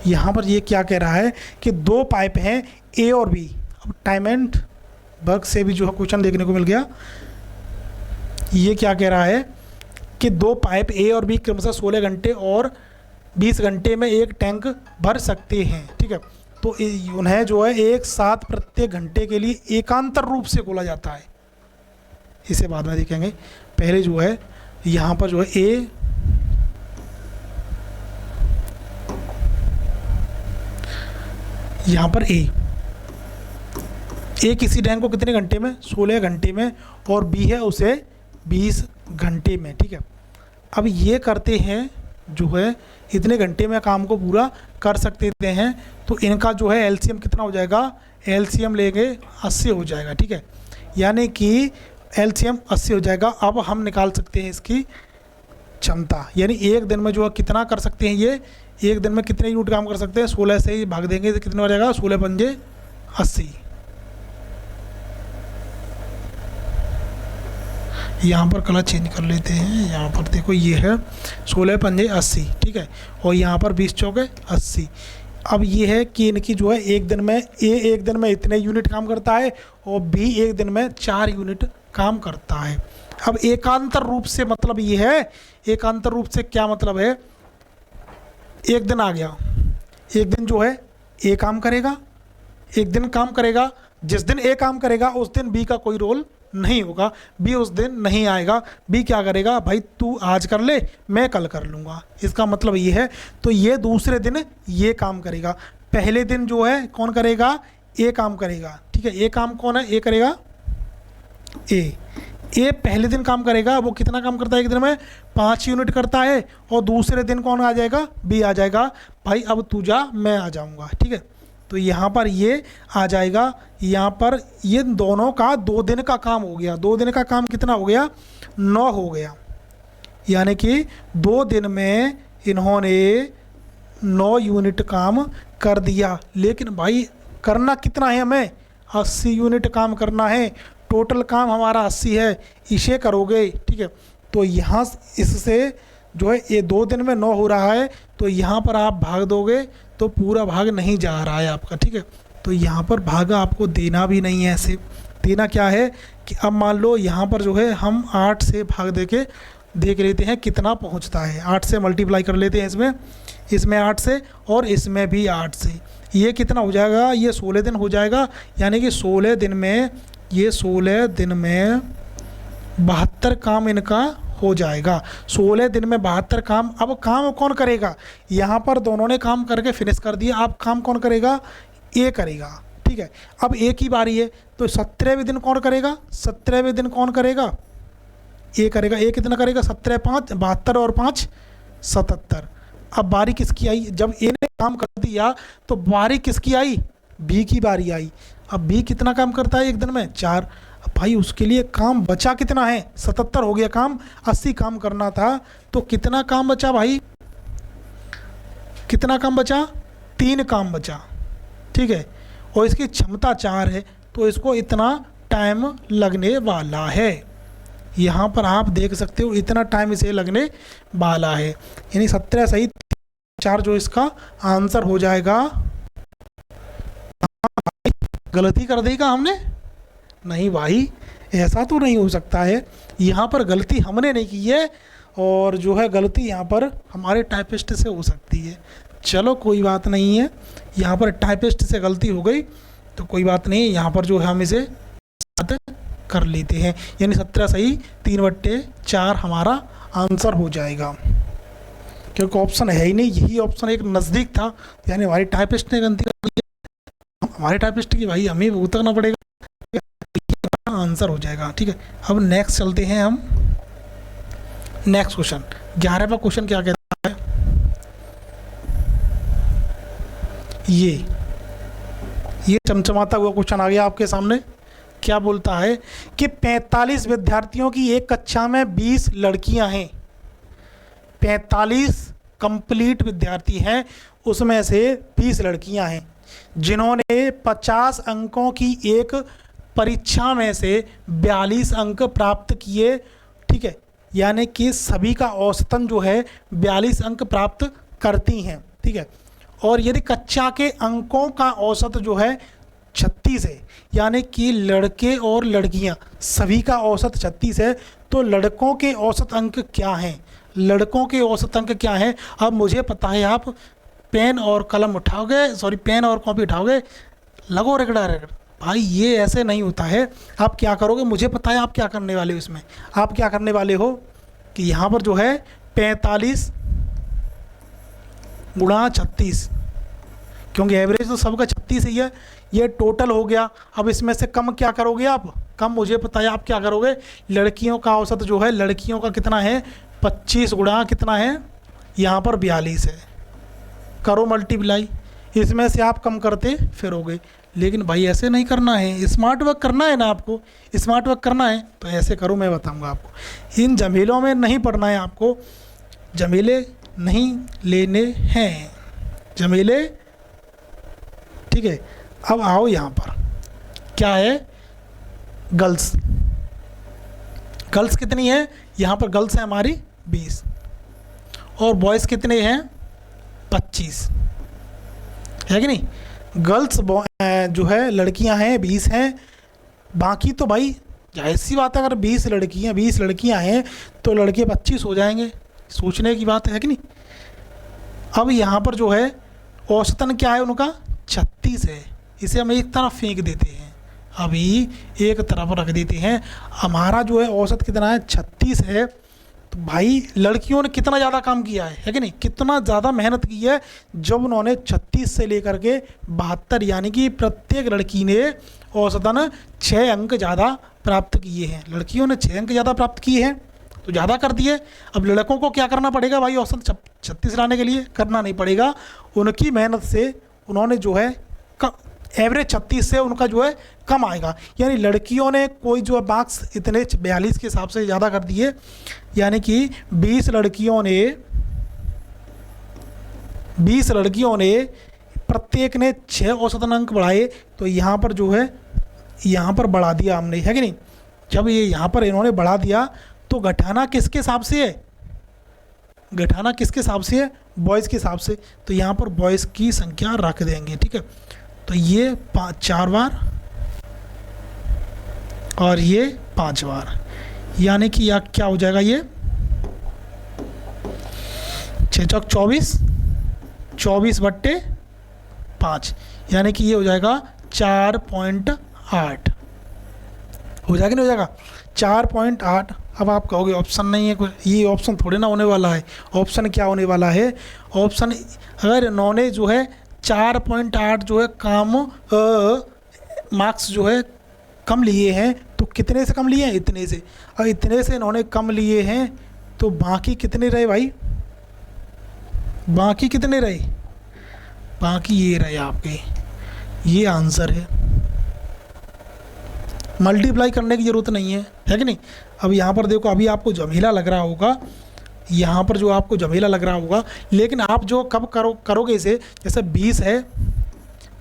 यहाँ पर ये क्या कह रहा है कि 2 पाइप हैं A और B, अब टाइमेंट बर्ग से भी जो है क्वेश्चन देखने को मिल गया। ये क्या कह रहा है कि दो पाइप ए और बी क्रमशः 16 घंटे और 20 घंटे में एक टैंक भर सकते हैं, ठीक है। तो उन्हें जो है एक साथ प्रत्येक घंटे के लिए एकांतर रूप से खोला जाता है, इसे बाद में देखेंगे। पहले जो है यहाँ पर जो है ए यहाँ पर ए किसी टैंक को कितने घंटे में, 16 घंटे में, और बी है उसे 20 घंटे में, ठीक है। अब ये करते हैं जो है इतने घंटे में काम को पूरा कर सकते हैं, तो इनका जो है एलसीएम कितना हो जाएगा, एलसीएम लेंगे 80 हो जाएगा, ठीक है। यानी कि एलसीएम 80 हो जाएगा। अब हम निकाल सकते हैं इसकी क्षमता, यानी एक दिन में जो है कितना कर सकते हैं, ये एक दिन में कितने यूनिट काम कर सकते हैं, 16 से ही भाग देंगे तो कितना हो जाएगा, 16 पंजे 80। यहाँ पर कलर चेंज कर लेते हैं, यहाँ पर देखो ये है 16 पंजे 80, ठीक है, और यहाँ पर 20 चौके 80। अब ये है कि इनकी जो है एक दिन में एक दिन में इतने यूनिट काम करता है और बी एक दिन में 4 यूनिट काम करता है। अब एकांतर रूप से मतलब ये है, एकांतर रूप से क्या मतलब है, एक दिन आ गया, एक दिन जो है ए काम करेगा, एक दिन काम करेगा, जिस दिन ए काम करेगा उस दिन बी का कोई रोल नहीं होगा, बी उस दिन नहीं आएगा। बी क्या करेगा, भाई तू आज कर ले मैं कल कर लूँगा, इसका मतलब ये है। तो ये दूसरे दिन ये काम करेगा, पहले दिन जो है कौन करेगा, ए काम करेगा, ठीक है। ए काम कौन है, ए करेगा, ए पहले दिन काम करेगा, वो कितना काम करता है एक दिन में, 5 यूनिट करता है, और दूसरे दिन कौन आ जाएगा, बी आ जाएगा, भाई अब तू जा मैं आ जाऊँगा, ठीक है। तो यहाँ पर ये आ जाएगा, यहाँ पर ये दोनों का 2 दिन का काम हो गया, 2 दिन का काम कितना हो गया, 9 हो गया, यानी कि 2 दिन में इन्होंने 9 यूनिट काम कर दिया। लेकिन भाई करना कितना है, हमें 80 यूनिट काम करना है, टोटल काम हमारा 80 है, इसे करोगे, ठीक है। तो यहाँ इससे जो है ये 2 दिन में 9 हो रहा है, तो यहाँ पर आप भाग दोगे तो पूरा भाग नहीं जा रहा है आपका, ठीक है। तो यहाँ पर भाग आपको देना भी नहीं है, ऐसे देना क्या है कि अब मान लो यहाँ पर जो है हम 8 से भाग दे के देख लेते हैं कितना पहुँचता है, 8 से मल्टीप्लाई कर लेते हैं इसमें 8 से और इसमें भी 8 से, ये कितना हो जाएगा, ये 16 दिन हो जाएगा। यानी कि 16 दिन में, ये 16 दिन में 72 काम इनका हो जाएगा, 16 दिन में 72 काम। अब काम कौन करेगा, यहाँ पर दोनों ने काम करके फिनिश कर दिया, अब काम कौन करेगा, ए करेगा, ठीक है। अब ए की बारी है, तो 17वें दिन कौन करेगा, 17वें दिन कौन करेगा, ए करेगा। ए कितना करेगा, 17 5 72 और 5 77। अब बारी किसकी आई, जब ए ने काम कर दिया तो बारी किसकी आई, बी की बारी आई। अब बी कितना काम करता है एक दिन में, 4। भाई उसके लिए काम बचा कितना है, 77 हो गया काम, 80 काम करना था, तो कितना काम बचा भाई, कितना काम बचा, 3 काम बचा, ठीक है। और इसकी क्षमता 4 है, तो इसको इतना टाइम लगने वाला है। यहाँ पर आप देख सकते हो इतना टाइम इसे लगने वाला है, यानी 17 सही 4 जो इसका आंसर हो जाएगा। गलती कर देगा हमने, नहीं भाई ऐसा तो नहीं हो सकता है, यहाँ पर गलती हमने नहीं की है, और जो है गलती यहाँ पर हमारे टाइपिस्ट से हो सकती है। चलो कोई बात नहीं है, यहाँ पर टाइपिस्ट से गलती हो गई तो कोई बात नहीं, यहाँ पर जो है हम इसे कर लेते हैं, यानी 17 सही 3/4 हमारा आंसर हो जाएगा, क्योंकि ऑप्शन है ही नहीं, यही ऑप्शन एक नज़दीक था, यानी हमारी टाइपिस्ट ने गलती कर दी, हमारे टाइपिस्ट की भाई हमें भुगतना पड़ेगा, आंसर हो जाएगा, ठीक है। अब नेक्स्ट चलते हैं हम, नेक्स्ट क्वेश्चन 11वां क्वेश्चन क्या कहता है, ये चमचमाता हुआ क्वेश्चन आ गया आपके सामने। क्या बोलता है कि 45 विद्यार्थियों की एक कक्षा में 20 लड़कियां हैं, 45 कंप्लीट विद्यार्थी हैं, उसमें से 20 लड़कियां हैं जिन्होंने 50 अंकों की एक परीक्षा में से 42 अंक प्राप्त किए, ठीक है। यानी कि सभी का औसतन जो है 42 अंक प्राप्त करती हैं, ठीक है। और यदि कक्षा के अंकों का औसत जो है 36 है, यानी कि लड़के और लड़कियां सभी का औसत 36 है। तो लड़कों के औसत अंक क्या हैं? लड़कों के औसत अंक क्या हैं? अब मुझे पता है, आप पेन और कलम उठाओगे, सॉरी पेन और कॉपी उठाओगे, लगो रगड़ा रगड़। भाई ये ऐसे नहीं होता है। आप क्या करोगे, मुझे पता है आप क्या करने वाले हो इसमें। आप क्या करने वाले हो कि यहाँ पर जो है 45 गुणा 36, क्योंकि एवरेज तो सबका 36 ही है, ये टोटल हो गया। अब इसमें से कम क्या करोगे आप? कम मुझे पता है आप क्या करोगे। लड़कियों का औसत जो है, लड़कियों का कितना है? 25 गुणा कितना है? यहाँ पर 42 है। करो मल्टीप्लाई, इसमें से आप कम करते फिरोगे। लेकिन भाई ऐसे नहीं करना है, स्मार्ट वर्क करना है ना आपको, स्मार्ट वर्क करना है तो ऐसे करो, मैं बताऊंगा आपको। इन झमेलों में नहीं पड़ना है आपको, झमेले नहीं लेने हैं, झमेले, ठीक है। अब आओ यहाँ पर क्या है, गर्ल्स। गर्ल्स कितनी है? यहाँ पर गर्ल्स है हमारी 20 और बॉयज़ कितने हैं? 25 है कि नहीं। गर्ल्स जो है लड़कियां हैं 20 हैं, बाकी तो भाई जाहिर सी बात है, अगर 20 लड़कियां हैं तो लड़के 25 हो जाएंगे, सोचने की बात है कि नहीं। अब यहाँ पर जो है औसतन क्या है उनका? 36 है। इसे हम एक तरफ फेंक देते हैं, अभी एक तरफ रख देते हैं। हमारा जो है औसत कितना है? 36 है। तो भाई लड़कियों ने कितना ज़्यादा काम किया है कि नहीं, कितना ज़्यादा मेहनत की है, जब उन्होंने 36 से लेकर के 72, यानी कि प्रत्येक लड़की ने औसतन 6 अंक ज़्यादा प्राप्त किए हैं। लड़कियों ने 6 अंक ज़्यादा प्राप्त किए हैं तो ज़्यादा कर दिए। अब लड़कों को क्या करना पड़ेगा भाई? औसत 36 लाने के लिए करना नहीं पड़ेगा, उनकी मेहनत से उन्होंने जो है एवरेज 36 से उनका जो है कम आएगा। यानी लड़कियों ने कोई जो है मार्क्स इतने 42 के हिसाब से ज़्यादा कर दिए, यानी कि 20 लड़कियों ने प्रत्येक ने 6 औसतन अंक बढ़ाए, तो यहाँ पर जो है यहाँ पर बढ़ा दिया हमने, है कि नहीं। जब ये यहाँ पर इन्होंने बढ़ा दिया तो घटाना किसके हिसाब से है? घटाना किसके हिसाब से है? बॉयज़ के हिसाब से। तो यहाँ पर बॉयज़ की संख्या रख देंगे, ठीक है। तो ये 4 बार और ये 5 बार, यानी कि यह क्या हो जाएगा? ये 6 चौक 24, 24/5, यानी कि ये हो जाएगा 4.8। हो जाएगा नहीं हो जाएगा? 4.8। अब आप कहोगे ऑप्शन नहीं है कोई, ये ऑप्शन थोड़े ना होने वाला है। ऑप्शन क्या होने वाला है? ऑप्शन अगर इन्होंने जो है 4.8 जो है काम मार्क्स जो है कम लिए हैं, तो कितने से कम लिए हैं? इतने से। और इतने से इन्होंने कम लिए हैं तो बाकी कितने रहे भाई? बाकी कितने रहे? बाकी ये रहे आपके, ये आंसर है। मल्टीप्लाई करने की ज़रूरत नहीं है कि नहीं। अब यहाँ पर देखो, अभी आपको झमेला लग रहा होगा, यहाँ पर जो आपको झमेला लग रहा होगा, लेकिन आप जो कब करोगे इसे, जैसे 20 है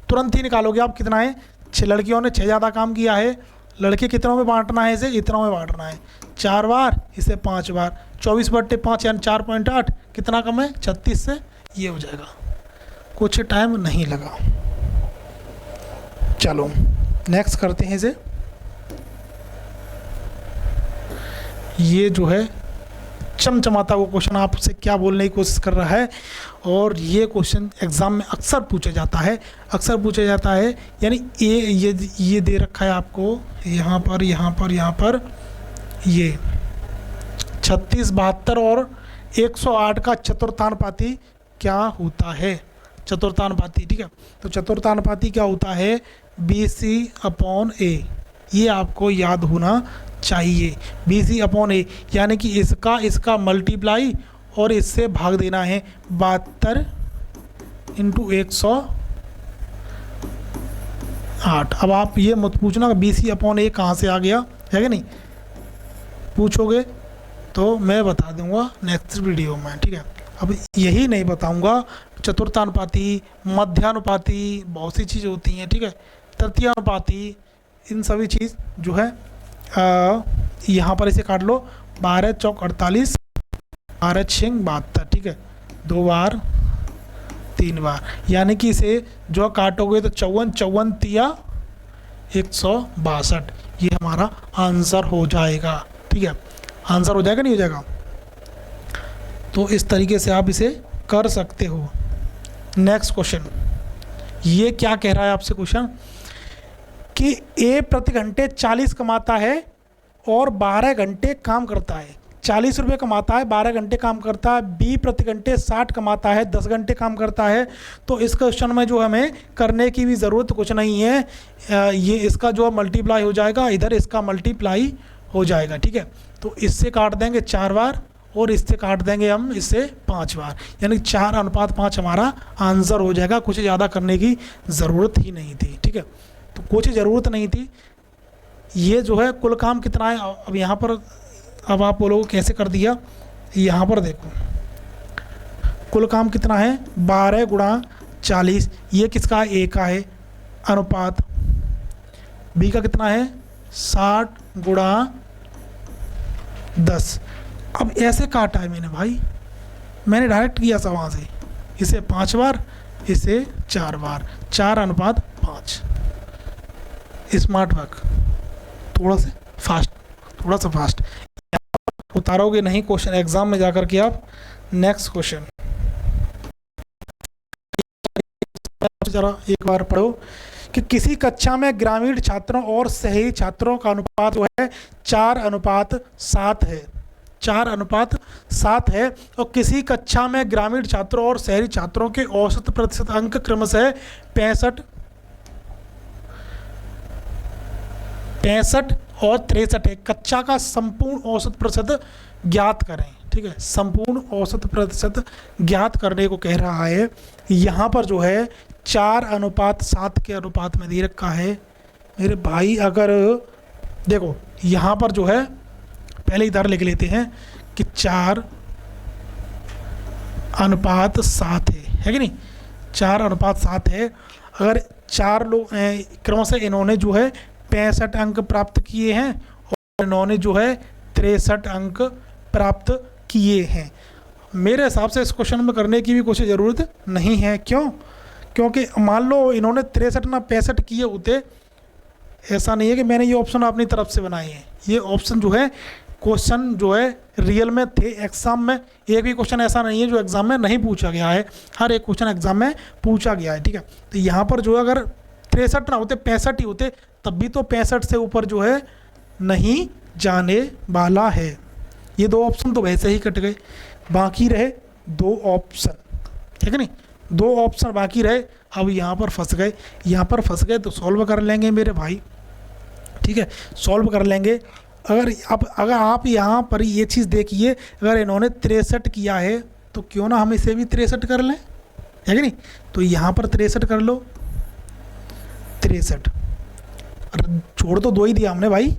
तुरंत ही निकालोगे आप कितना है। 6 लड़कियों ने 6 ज़्यादा काम किया है, लड़के कितनों में बांटना है? इसे इतनों में बांटना है, 4 बार, इसे 5 बार, 24/5 यानी 4.8, कितना कम है? 36 से। ये हो जाएगा, कुछ टाइम नहीं लगा। चलो नेक्स्ट करते हैं इसे। ये जो है चमचमाता वो क्वेश्चन आपसे क्या बोलने की कोशिश कर रहा है, और ये क्वेश्चन एग्ज़ाम में अक्सर पूछा जाता है, यानी ये दे रखा है आपको यहाँ पर ये 36, 72 और 108 का चतुर्थानुपाती क्या होता है? चतुर्थानुपाती, ठीक है। तो चतुर्थानुपाती क्या होता है? BC/A, ये आपको याद होना चाहिए। BC/A, यानी कि इसका मल्टीप्लाई और इससे भाग देना है। 72 × 108। अब आप ये मत पूछना BC/A कहाँ से आ गया, है कि नहीं। पूछोगे तो मैं बता दूंगा नेक्स्ट वीडियो में, ठीक है। अब यही नहीं बताऊंगा, चतुर्थानुपाती, मध्यानुपाती, बहुत सी चीज़ होती हैं, ठीक है। तृतीयानुपाती, इन सभी चीज़ जो है यहाँ पर इसे काट लो। 12 चौक 48, 12 छिंग 72, ठीक है। 2 बार 3 बार, यानी कि इसे जो काटोगे तो 54, 54 तिया 162, ये हमारा आंसर हो जाएगा। ठीक है, आंसर हो जाएगा नहीं हो जाएगा? तो इस तरीके से आप इसे कर सकते हो। नेक्स्ट क्वेश्चन, ये क्या कह रहा है आपसे क्वेश्चन कि ए प्रति घंटे 40 कमाता है और 12 घंटे काम करता है। 40 रुपये कमाता है, 12 घंटे काम करता है। बी प्रति घंटे 60 कमाता है, 10 घंटे काम करता है। तो इस क्वेश्चन में जो हमें करने की भी ज़रूरत कुछ नहीं है, ये इसका जो मल्टीप्लाई हो जाएगा, इधर इसका मल्टीप्लाई हो जाएगा। ठीक है, तो इससे काट देंगे 4 बार और इससे काट देंगे हम इससे 5 बार, यानी 4:5 हमारा आंसर हो जाएगा। कुछ ज़्यादा करने की ज़रूरत ही नहीं थी। ठीक है, तो कुछ ज़रूरत नहीं थी। ये जो है कुल काम कितना है, अब यहाँ पर अब आप बोलोगे कैसे कर दिया। यहाँ पर देखो कुल काम कितना है, 12 × 40। ये किसका है, ए का है, अनुपात बी का कितना है, 60 × 10। अब ऐसे काटा है मैंने भाई, मैंने डायरेक्ट किया था वहाँ से, इसे 5 बार, इसे 4 बार, 4:5। स्मार्ट वर्क, थोड़ा सा फास्ट उतारोगे नहीं क्वेश्चन एग्जाम में जाकर के आप। नेक्स्ट क्वेश्चन जरा एक बार पढ़ो कि किसी कक्षा में ग्रामीण छात्रों और शहरी छात्रों का अनुपात जो है 4:7 है। 4:7 है। और किसी कक्षा में ग्रामीण छात्रों और शहरी छात्रों के औसत प्रतिशत अंक क्रमशः 65 और 63 है। कक्षा का संपूर्ण औसत प्रतिशत ज्ञात करें। ठीक है, संपूर्ण औसत प्रतिशत ज्ञात करने को कह रहा है। यहाँ पर जो है 4:7 के अनुपात में दे रखा है मेरे भाई। अगर देखो यहाँ पर जो है पहले इधर लिख लेते हैं कि 4:7 है कि नहीं, 4:7 है। अगर 4 लोग क्रमशः इन्होंने जो है 65 अंक प्राप्त किए हैं और इन्होंने जो है 63 अंक प्राप्त किए हैं। मेरे हिसाब से इस क्वेश्चन में करने की भी कुछ ज़रूरत नहीं है। क्यों? क्योंकि मान लो इन्होंने 63 ना 65 किए होते, ऐसा नहीं है कि मैंने ये ऑप्शन अपनी तरफ से बनाए हैं। ये ऑप्शन जो है क्वेश्चन जो है रियल में थे एग्ज़ाम में। एक भी क्वेश्चन ऐसा नहीं है जो एग्ज़ाम में नहीं पूछा गया है, हर एक क्वेश्चन एग्ज़ाम में पूछा गया है। ठीक है, तो यहाँ पर जो है अगर 63 ना होते 65 ही होते, तब भी तो 65 से ऊपर जो है नहीं जाने वाला है। ये 2 ऑप्शन तो वैसे ही कट गए, बाकी रहे 2 ऑप्शन। ठीक है नहीं, 2 ऑप्शन बाकी रहे। अब यहाँ पर फंस गए, तो सॉल्व कर लेंगे मेरे भाई। ठीक है, सॉल्व कर लेंगे। अगर आप यहाँ पर ये चीज़ देखिए, अगर इन्होंने 63 किया है तो क्यों ना हम इसे भी 63 कर लें, है कि नहीं। तो यहाँ पर 63 कर लो, 63 छोड़ तो 2 ही दिया हमने भाई,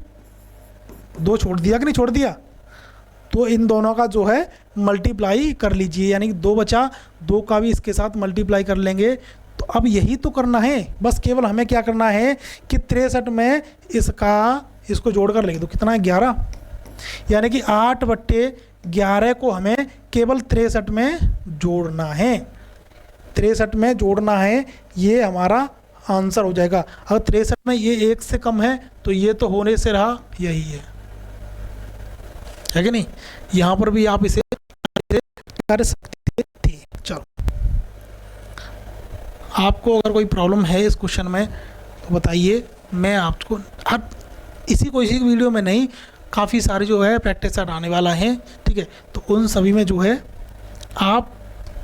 2 छोड़ दिया कि नहीं छोड़ दिया। तो इन दोनों का जो है मल्टीप्लाई कर लीजिए, यानी 2 बचा, 2 का भी इसके साथ मल्टीप्लाई कर लेंगे। तो अब यही तो करना है, बस केवल हमें क्या करना है कि 63 में इसको जोड़ कर लिख दो, कितना है 11, यानी कि 8/11 को हमें केवल 63 में जोड़ना है। 63 में जोड़ना है, ये हमारा आंसर हो जाएगा। अगर 63 में ये 1 से कम है तो ये तो होने से रहा यही है कि नहीं। यहाँ पर भी आप इसे कर सकते थे। चलो, आपको अगर कोई प्रॉब्लम है इस क्वेश्चन में तो बताइए, मैं आपको अब इसी वीडियो में नहीं, काफ़ी सारे जो है प्रैक्टिस सेट आने वाला है। ठीक है, तो उन सभी में जो है आप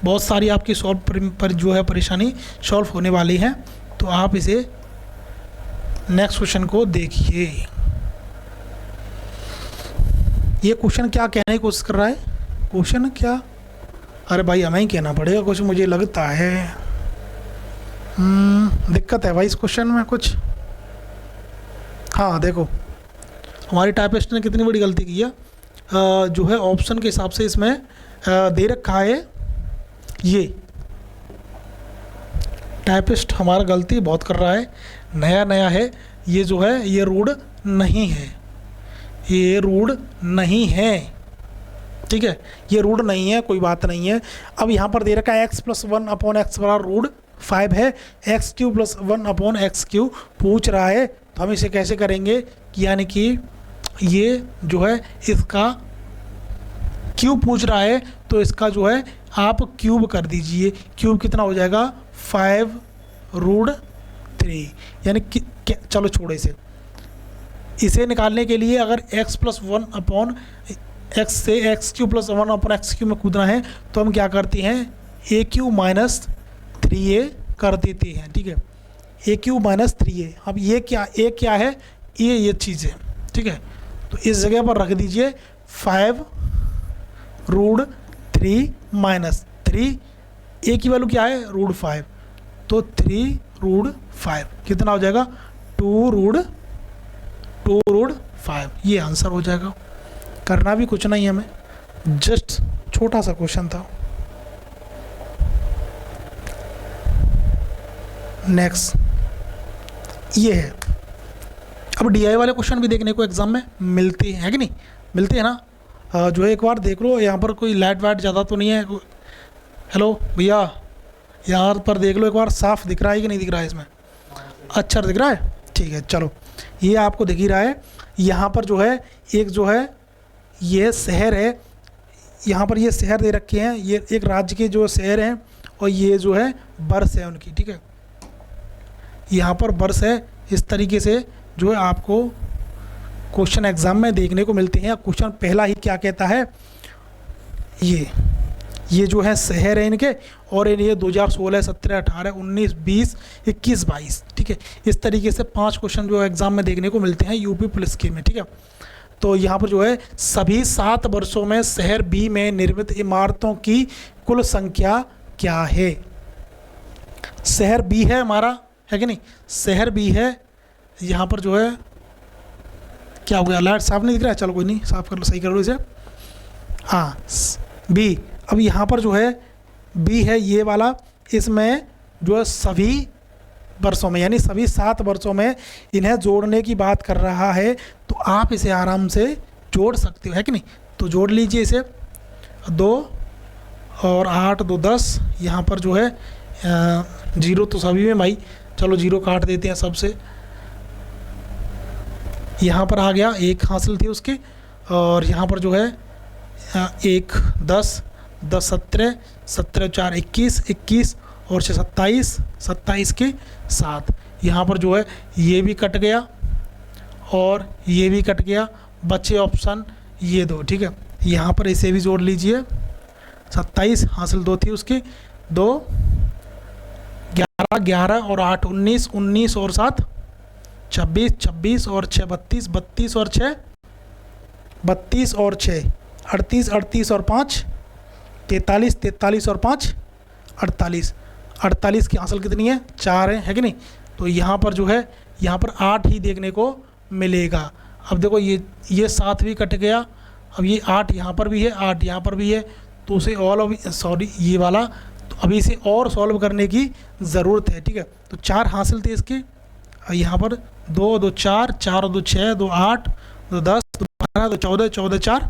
बहुत सारी आपकी सॉल्व पर जो है परेशानी सॉल्व होने वाली है। तो आप इसे नेक्स्ट क्वेश्चन को देखिए। ये क्वेश्चन क्या कहने की कोशिश कर रहा है, क्वेश्चन क्या, अरे भाई हमें ही कहना पड़ेगा कुछ, मुझे लगता है दिक्कत है भाई इस क्वेश्चन में कुछ। हाँ देखो, हमारी टाइपिस्ट ने कितनी बड़ी गलती की है। जो है ऑप्शन के हिसाब से इसमें दे रखा है, ये टाइपिस्ट हमारा गलती बहुत कर रहा है, नया है ये जो है, ये रूड नहीं है, ये रूड नहीं है। ठीक है, ये रूड नहीं है, कोई बात नहीं है। अब यहाँ पर दे रखा है x + 1/x रूड 5 है, एक्स क्यू प्लस 1/x³ पूछ रहा है, तो हम इसे कैसे करेंगे कि यानी कि ये जो है इसका क्यूब पूछ रहा है, तो इसका जो है आप क्यूब कर दीजिए। क्यूब कितना हो जाएगा 5√3, यानी कि चलो छोड़ो इसे निकालने के लिए अगर x प्लस 1/x से x³ प्लस 1/x³ में कूदना है तो हम क्या करते हैं a³ माइनस 3a कर देते हैं, ठीक है, a³ माइनस 3a। अब ये क्या है, ये चीज़ है, ठीक है, तो इस जगह पर रख दीजिए 5√3 माइनस 3, a की वैल्यू क्या है √5, तो 3√5 कितना हो जाएगा 2√5, ये आंसर हो जाएगा। करना भी कुछ नहीं हमें, जस्ट छोटा सा क्वेश्चन था। नेक्स्ट ये है। अब DI वाले क्वेश्चन भी देखने को एग्जाम में मिलते हैं, है कि नहीं, मिलते हैं ना। जो है एक बार देख लो, यहाँ पर कोई लाइट वाइट ज़्यादा तो नहीं है। हेलो भैया, यहाँ पर देख लो एक बार, साफ दिख रहा है कि नहीं दिख रहा है इसमें, अच्छा दिख रहा है, ठीक है। चलो ये आपको दिख ही रहा है। यहाँ पर जो है एक जो है ये शहर है, यहाँ पर ये शहर दे रखे हैं, ये एक राज्य के जो शहर हैं, और ये जो है बर्स है उनकी, ठीक है, यहाँ पर बर्स है। इस तरीके से जो है आपको क्वेश्चन एग्जाम में देखने को मिलते हैं। क्वेश्चन पहला ही क्या कहता है, ये जो है शहर है इनके, और ये 2016, 17, 18, 19, 20, 21, 22, ठीक है। इस तरीके से 5 क्वेश्चन जो एग्जाम में देखने को मिलते हैं यूपी पुलिस के में, ठीक है। तो यहाँ पर जो है सभी 7 वर्षों में शहर बी में निर्मित इमारतों की कुल संख्या क्या है। शहर बी है हमारा, है कि नहीं, शहर बी है। यहाँ पर जो है क्या हो गया, लाइट साफ नहीं दिख रहा है, चलो कोई नहीं, साफ कर लो, सही कर लो इसे, हाँ बी। अब यहाँ पर जो है बी है ये वाला, इसमें जो है सभी वर्षों में, यानी सभी 7 वर्षों में इन्हें जोड़ने की बात कर रहा है, तो आप इसे आराम से जोड़ सकते हो, है कि नहीं। तो जोड़ लीजिए इसे, 2 और 8 2 10, यहाँ पर जो है 0 तो सभी में भाई, चलो 0 काट देते हैं सबसे। यहाँ पर आ गया 1 हासिल थी उसकी, और यहाँ पर जो है 1 10 10 17 17 4 21 21 और 6 27 27 के 7। यहाँ पर जो है ये भी कट गया और ये भी कट गया, बचे ऑप्शन ये 2, ठीक है। यहाँ पर इसे भी जोड़ लीजिए, 27 हासिल 2 थी उसकी, 2 11 11 और 8 19 19 और 7 26 26 और 6 32 32 और 6 32 और 6 38 38 और 5 43 43 और 5 48 48 की हासिल कितनी है 4 है कि नहीं। तो यहाँ पर जो है यहाँ पर 8 ही देखने को मिलेगा। अब देखो ये 7 भी कट गया, अब ये 8 यहाँ पर भी है, 8 यहाँ पर भी है, तो उसे ये वाला, तो अभी इसे और सॉल्व करने की ज़रूरत है, ठीक है। तो 4 हासिल थे इसके, यहाँ पर 2 2 4 4 2 6 2 8 2 10 2 12 2 14 14 4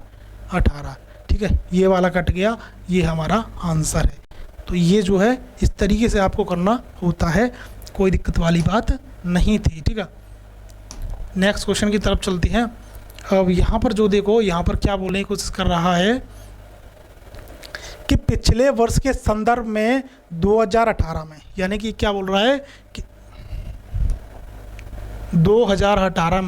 18, ठीक है। ये वाला कट गया, ये हमारा आंसर है। तो ये जो है इस तरीके से आपको करना होता है, कोई दिक्कत वाली बात नहीं थी, ठीक है। नेक्स्ट क्वेश्चन की तरफ चलते हैं। अब यहाँ पर जो देखो, यहाँ पर क्या बोलने की कोशिश कर रहा है कि पिछले वर्ष के संदर्भ में 2018 में, यानी कि क्या बोल रहा है कि 2018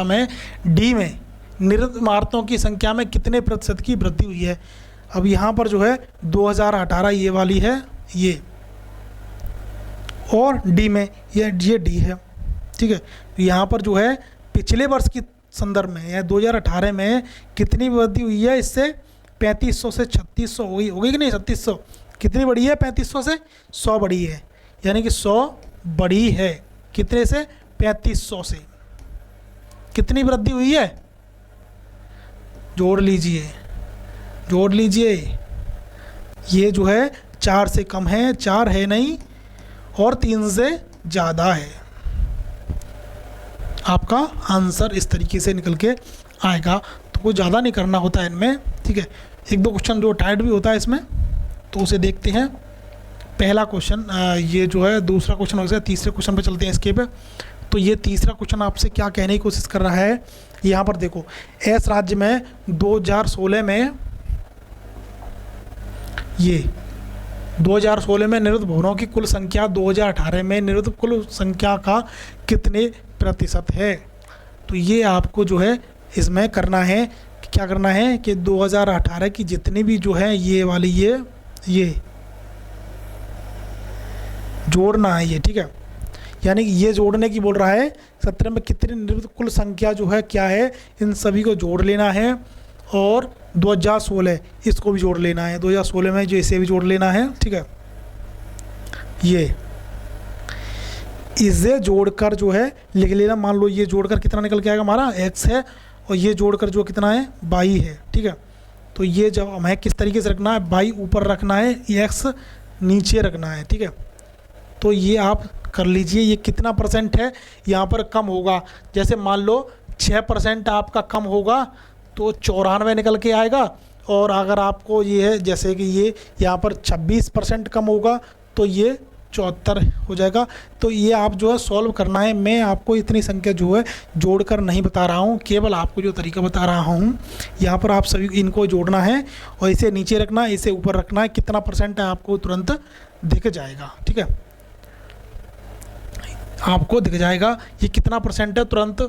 में डी में निर्मित इमारतों की संख्या में कितने प्रतिशत की वृद्धि हुई है। अब यहाँ पर जो है 2018 ये वाली है ये, और डी में ये डी है, ठीक है। यहाँ पर जो है पिछले वर्ष की संदर्भ में या 2018 में कितनी वृद्धि हुई है, इससे 3500 से 3600 होगी कि नहीं। 3600 कितनी बढ़ी है, 3500 से 100 बढ़ी है, यानी कि 100 बढ़ी है, कितने से 3500 से। कितनी वृद्धि हुई है, जोड़ लीजिए जोड़ लीजिए, ये जो है 4 से कम है, 4 है नहीं, और 3 से ज़्यादा है। आपका आंसर इस तरीके से निकल के आएगा। तो कुछ ज़्यादा नहीं करना होता है इनमें, ठीक है। 1-2 क्वेश्चन जो टाइट भी होता है इसमें, तो उसे देखते हैं। पहला क्वेश्चन ये जो है दूसरा क्वेश्चन हो गया। तीसरे क्वेश्चन पे चलते हैं इसके पे। तो ये तीसरा क्वेश्चन आपसे क्या कहने की कोशिश कर रहा है, यहाँ पर देखो, एस राज्य में 2016 में 2016 में निरुद्ध भवनों की कुल संख्या 2018 में निरुद्ध कुल संख्या का कितने प्रतिशत है। तो ये आपको जो है इसमें करना है, क्या करना है कि 2018 की जितनी भी जो है ये वाली ये जोड़ना है ये, ठीक है। यानी कि ये जोड़ने की बोल रहा है 17 में कितनी निरुद्ध कुल संख्या जो है क्या है, इन सभी को जोड़ लेना है। और 2016 इसको भी जोड़ लेना है, 2016 में जो इसे भी जोड़ लेना है, ठीक है। ये इसे जोड़कर जो है लिख लेना। मान लो ये जोड़कर कितना निकल के आएगा हमारा x है, और ये जोड़कर जो कितना है y है, ठीक है। तो ये जब हमें किस तरीके से रखना है, y ऊपर रखना है, x नीचे रखना है, ठीक है। तो ये आप कर लीजिए। ये कितना परसेंट है यहाँ पर कम होगा, जैसे मान लो 6% आपका कम होगा तो 94 निकल के आएगा। और अगर आपको ये है जैसे कि ये यहाँ पर 26% कम होगा तो ये 74 हो जाएगा। तो ये आप जो है सॉल्व करना है। मैं आपको इतनी संख्या जो है जोड़कर नहीं बता रहा हूँ, केवल आपको जो तरीका बता रहा हूँ। यहाँ पर आप सभी इनको जोड़ना है और इसे नीचे रखना है, इसे ऊपर रखना है। कितना परसेंट है आपको तुरंत दिख जाएगा, ठीक है। आपको दिख जाएगा ये कितना परसेंट है, तुरंत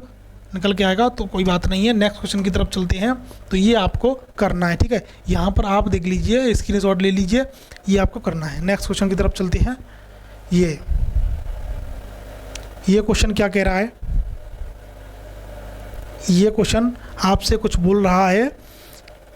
निकल के आएगा। तो कोई बात नहीं है, नेक्स्ट क्वेश्चन की तरफ चलते हैं। तो ये आपको करना है, ठीक है। यहाँ पर आप देख लीजिए, स्क्रीनशॉट ले लीजिए, ये आपको करना है। नेक्स्ट क्वेश्चन की तरफ चलते हैं। ये क्वेश्चन क्या कह रहा है, ये क्वेश्चन आपसे कुछ बोल रहा है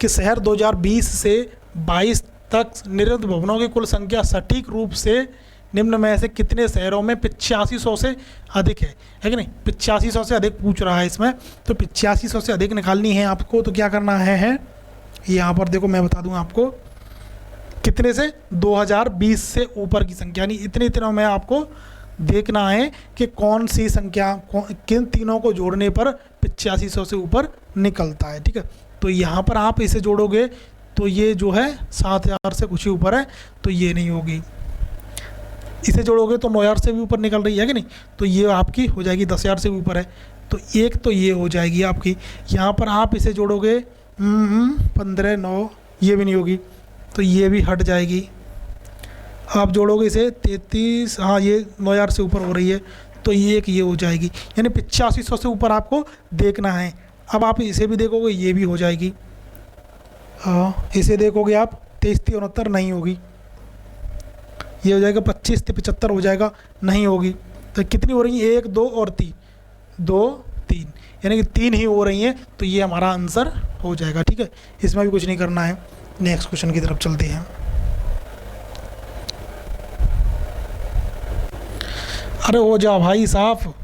कि शहर 2020 से 22 तक निरुद्ध भवनों की कुल संख्या सटीक रूप से निम्न में से कितने शहरों में 8500 से अधिक है कि नहीं। 8500 से अधिक पूछ रहा है इसमें, तो 8500 से अधिक निकालनी है आपको। तो क्या करना है यहाँ पर देखो, मैं बता दूँ आपको कितने से, 2020 से ऊपर की संख्या, यानी इतने दिनों में आपको देखना है कि कौन सी संख्या किन तीनों को जोड़ने पर 8500 से ऊपर निकलता है, ठीक है। तो यहाँ पर आप इसे जोड़ोगे तो ये जो है 7000 से कुछ ही ऊपर है, तो ये नहीं होगी। इसे जोड़ोगे तो 9000 से भी ऊपर निकल रही है कि नहीं, तो ये आपकी हो जाएगी 10000 से भी ऊपर है, तो एक तो ये हो जाएगी आपकी। यहाँ पर आप इसे जोड़ोगे 15 9, ये भी नहीं होगी, तो ये भी हट जाएगी। आप जोड़ोगे इसे 33, हाँ ये 9000 से ऊपर हो रही है, तो ये एक ये हो जाएगी। यानी 8500 से ऊपर आपको देखना है। अब आप इसे भी देखोगे, ये भी हो जाएगी। इसे देखोगे आप 23 69 नहीं होगी, ये हो जाएगा 25 75 हो जाएगा, नहीं होगी। तो कितनी हो रही है, 1 2 और 3, 2 3, यानी कि 3 ही हो रही हैं। तो ये हमारा आंसर हो जाएगा, ठीक है। इसमें भी कुछ नहीं करना है। नेक्स्ट क्वेश्चन की तरफ चलते हैं। अरे हो जा भाई साहब,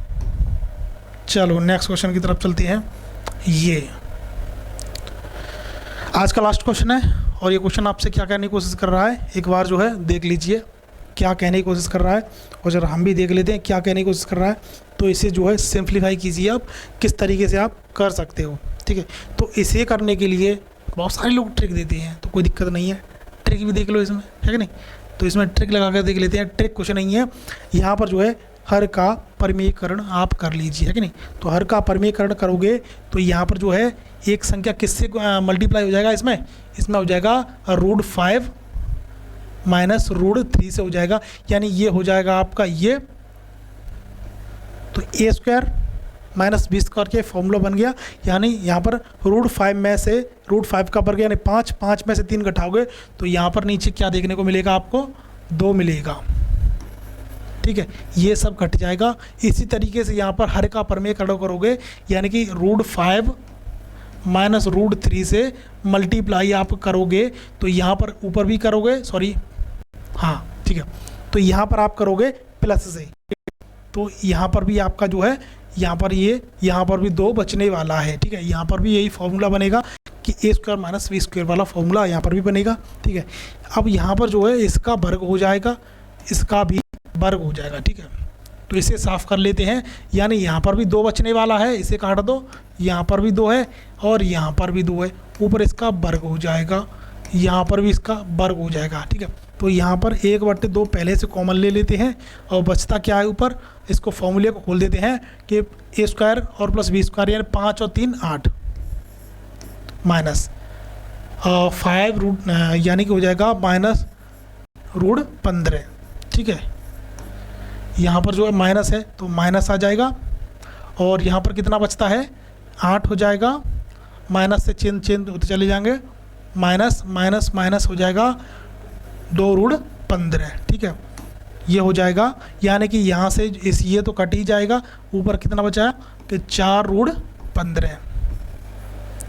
चलो नेक्स्ट क्वेश्चन की तरफ चलते हैं। ये आज का लास्ट क्वेश्चन है, और ये क्वेश्चन आपसे क्या कहने की कोशिश कर रहा है, एक बार जो है देख लीजिए क्या कहने की कोशिश कर रहा है, और जरा हम भी देख लेते हैं क्या कहने की कोशिश कर रहा है। तो इसे जो है सिंप्लीफाई कीजिए आप, किस तरीके से आप कर सकते हो, ठीक है। तो इसे करने के लिए बहुत सारे लोग ट्रिक देते हैं, तो कोई दिक्कत नहीं है, ट्रिक भी देख लो इसमें, है कि नहीं। तो इसमें ट्रिक लगा कर देख लेते हैं। ट्रिक कुछ नहीं है, यहाँ पर जो है हर का परिमेयकरण आप कर लीजिए, है कि नहीं। तो हर का परिमेयकरण करोगे तो यहाँ पर जो है एक संख्या किससे मल्टीप्लाई हो जाएगा, इसमें हो जाएगा √5 माइनस √3 से हो जाएगा। यानी ये हो जाएगा आपका ये, तो a² माइनस b² के फॉर्मूला बन गया। यानी यहाँ पर √5 में से √5 का वर्ग यानी 5 में से 3 घटाओगे तो यहाँ पर नीचे क्या देखने को मिलेगा, आपको 2 मिलेगा, ठीक है। ये सब घट जाएगा। इसी तरीके से यहाँ पर हर का परिमेयकरण करोगे, यानी कि √5 माइनस √3 से मल्टीप्लाई आप करोगे, तो यहाँ पर ऊपर भी करोगे, सॉरी हाँ ठीक है, तो यहाँ पर आप करोगे प्लस से, तो यहाँ पर भी आपका जो है यहाँ पर भी 2 बचने वाला है, ठीक है। यहाँ पर भी यही फॉर्मूला बनेगा कि a² माइनस b² वाला फॉर्मूला यहाँ पर भी बनेगा, ठीक है। अब यहाँ पर जो है इसका वर्ग हो जाएगा, इसका भी वर्ग हो जाएगा, ठीक है। तो इसे साफ कर लेते हैं। यानी यहाँ पर भी 2 बचने वाला है, इसे काट दो, यहाँ पर भी 2 है और यहाँ पर भी 2 है, ऊपर इसका वर्ग हो जाएगा, यहाँ पर भी इसका वर्ग हो जाएगा, ठीक है। तो यहाँ पर 1/2 पहले से कॉमन ले लेते हैं और बचता क्या है ऊपर, इसको फॉर्मूले को खोल देते हैं कि a² और प्लस b² यानी 5 और 3 8 माइनस 5 रूट यानी कि हो जाएगा माइनस रूट 15। ठीक है, यहाँ पर जो है माइनस है तो माइनस आ जाएगा और यहाँ पर कितना बचता है 8 हो जाएगा, माइनस से चेंज होते चले जाएंगे, माइनस माइनस माइनस हो जाएगा 2 रूट 15। ठीक है, ये हो जाएगा, यानी कि यहाँ से इस ये तो कट ही जाएगा, ऊपर कितना बचा है कि 4 रूट 15,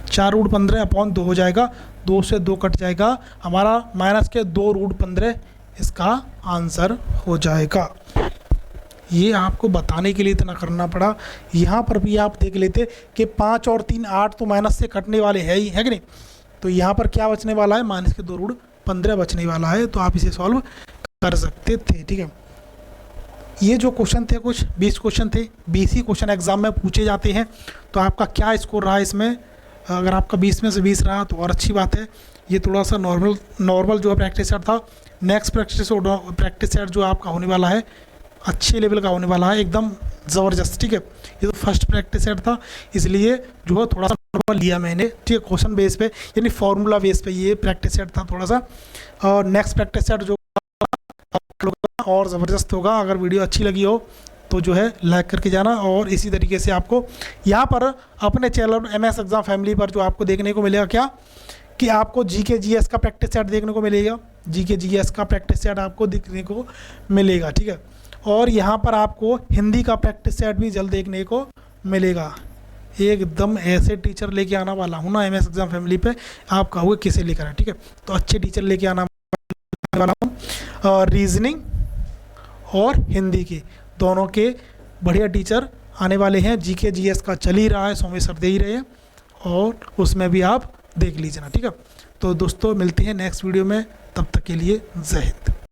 4 रूट 15 अपॉन 2 हो जाएगा, 2 से 2 कट जाएगा, हमारा माइनस के 2 रूट 15 इसका आंसर हो जाएगा। ये आपको बताने के लिए इतना करना पड़ा। यहाँ पर भी आप देख लेते कि 5 और 3 8 तो माइनस से कटने वाले है ही, है कि नहीं, तो यहाँ पर क्या बचने वाला है, माइनस के 2 रूट 15 बचने वाला है, तो आप इसे सॉल्व कर सकते थे। ठीक है, ये जो क्वेश्चन थे कुछ 20 क्वेश्चन थे, 20 ही क्वेश्चन एग्जाम में पूछे जाते हैं, तो आपका क्या स्कोर रहा इसमें, अगर आपका 20 में से 20 रहा तो और अच्छी बात है। ये थोड़ा सा नॉर्मल जो है प्रैक्टिस सेट था। नेक्स्ट प्रैक्टिस सेट जो आपका होने वाला है अच्छे लेवल का होने वाला है, एकदम ज़बरदस्त। ठीक है, ये तो फर्स्ट प्रैक्टिस सेट था, इसलिए जो है थोड़ा सा नॉर्मल लिया मैंने। ठीक है, क्वेश्चन बेस पे यानी फार्मूला बेस पे ये प्रैक्टिस सेट था थोड़ा सा, और नेक्स्ट प्रैक्टिस सेट जो और ज़बरदस्त होगा। अगर वीडियो अच्छी लगी हो तो जो है लाइक करके जाना, और इसी तरीके से आपको यहाँ पर अपने चैनल MS एग्ज़ाम फैमिली पर जो आपको देखने को मिलेगा क्या, कि आपको GK GS का प्रैक्टिस सेट देखने को मिलेगा, GK GS का प्रैक्टिस सेट आपको देखने को मिलेगा। ठीक है, और यहाँ पर आपको हिंदी का प्रैक्टिस सेट भी जल्द देखने को मिलेगा। एकदम ऐसे टीचर लेके आना वाला हूँ ना MS एग्ज़ाम फैमिली पे, आप कहोगे किसे लेकर आए। ठीक है, तो अच्छे टीचर लेके आना वाला हूँ, रीजनिंग और हिंदी के दोनों के बढ़िया टीचर आने वाले हैं। GK GS का चल ही रहा है, सौम्य सर दे ही रहे हैं, और उसमें भी आप देख लीजिए ना। ठीक है, तो दोस्तों मिलते हैं नेक्स्ट वीडियो में, तब तक के लिए जय हिंद।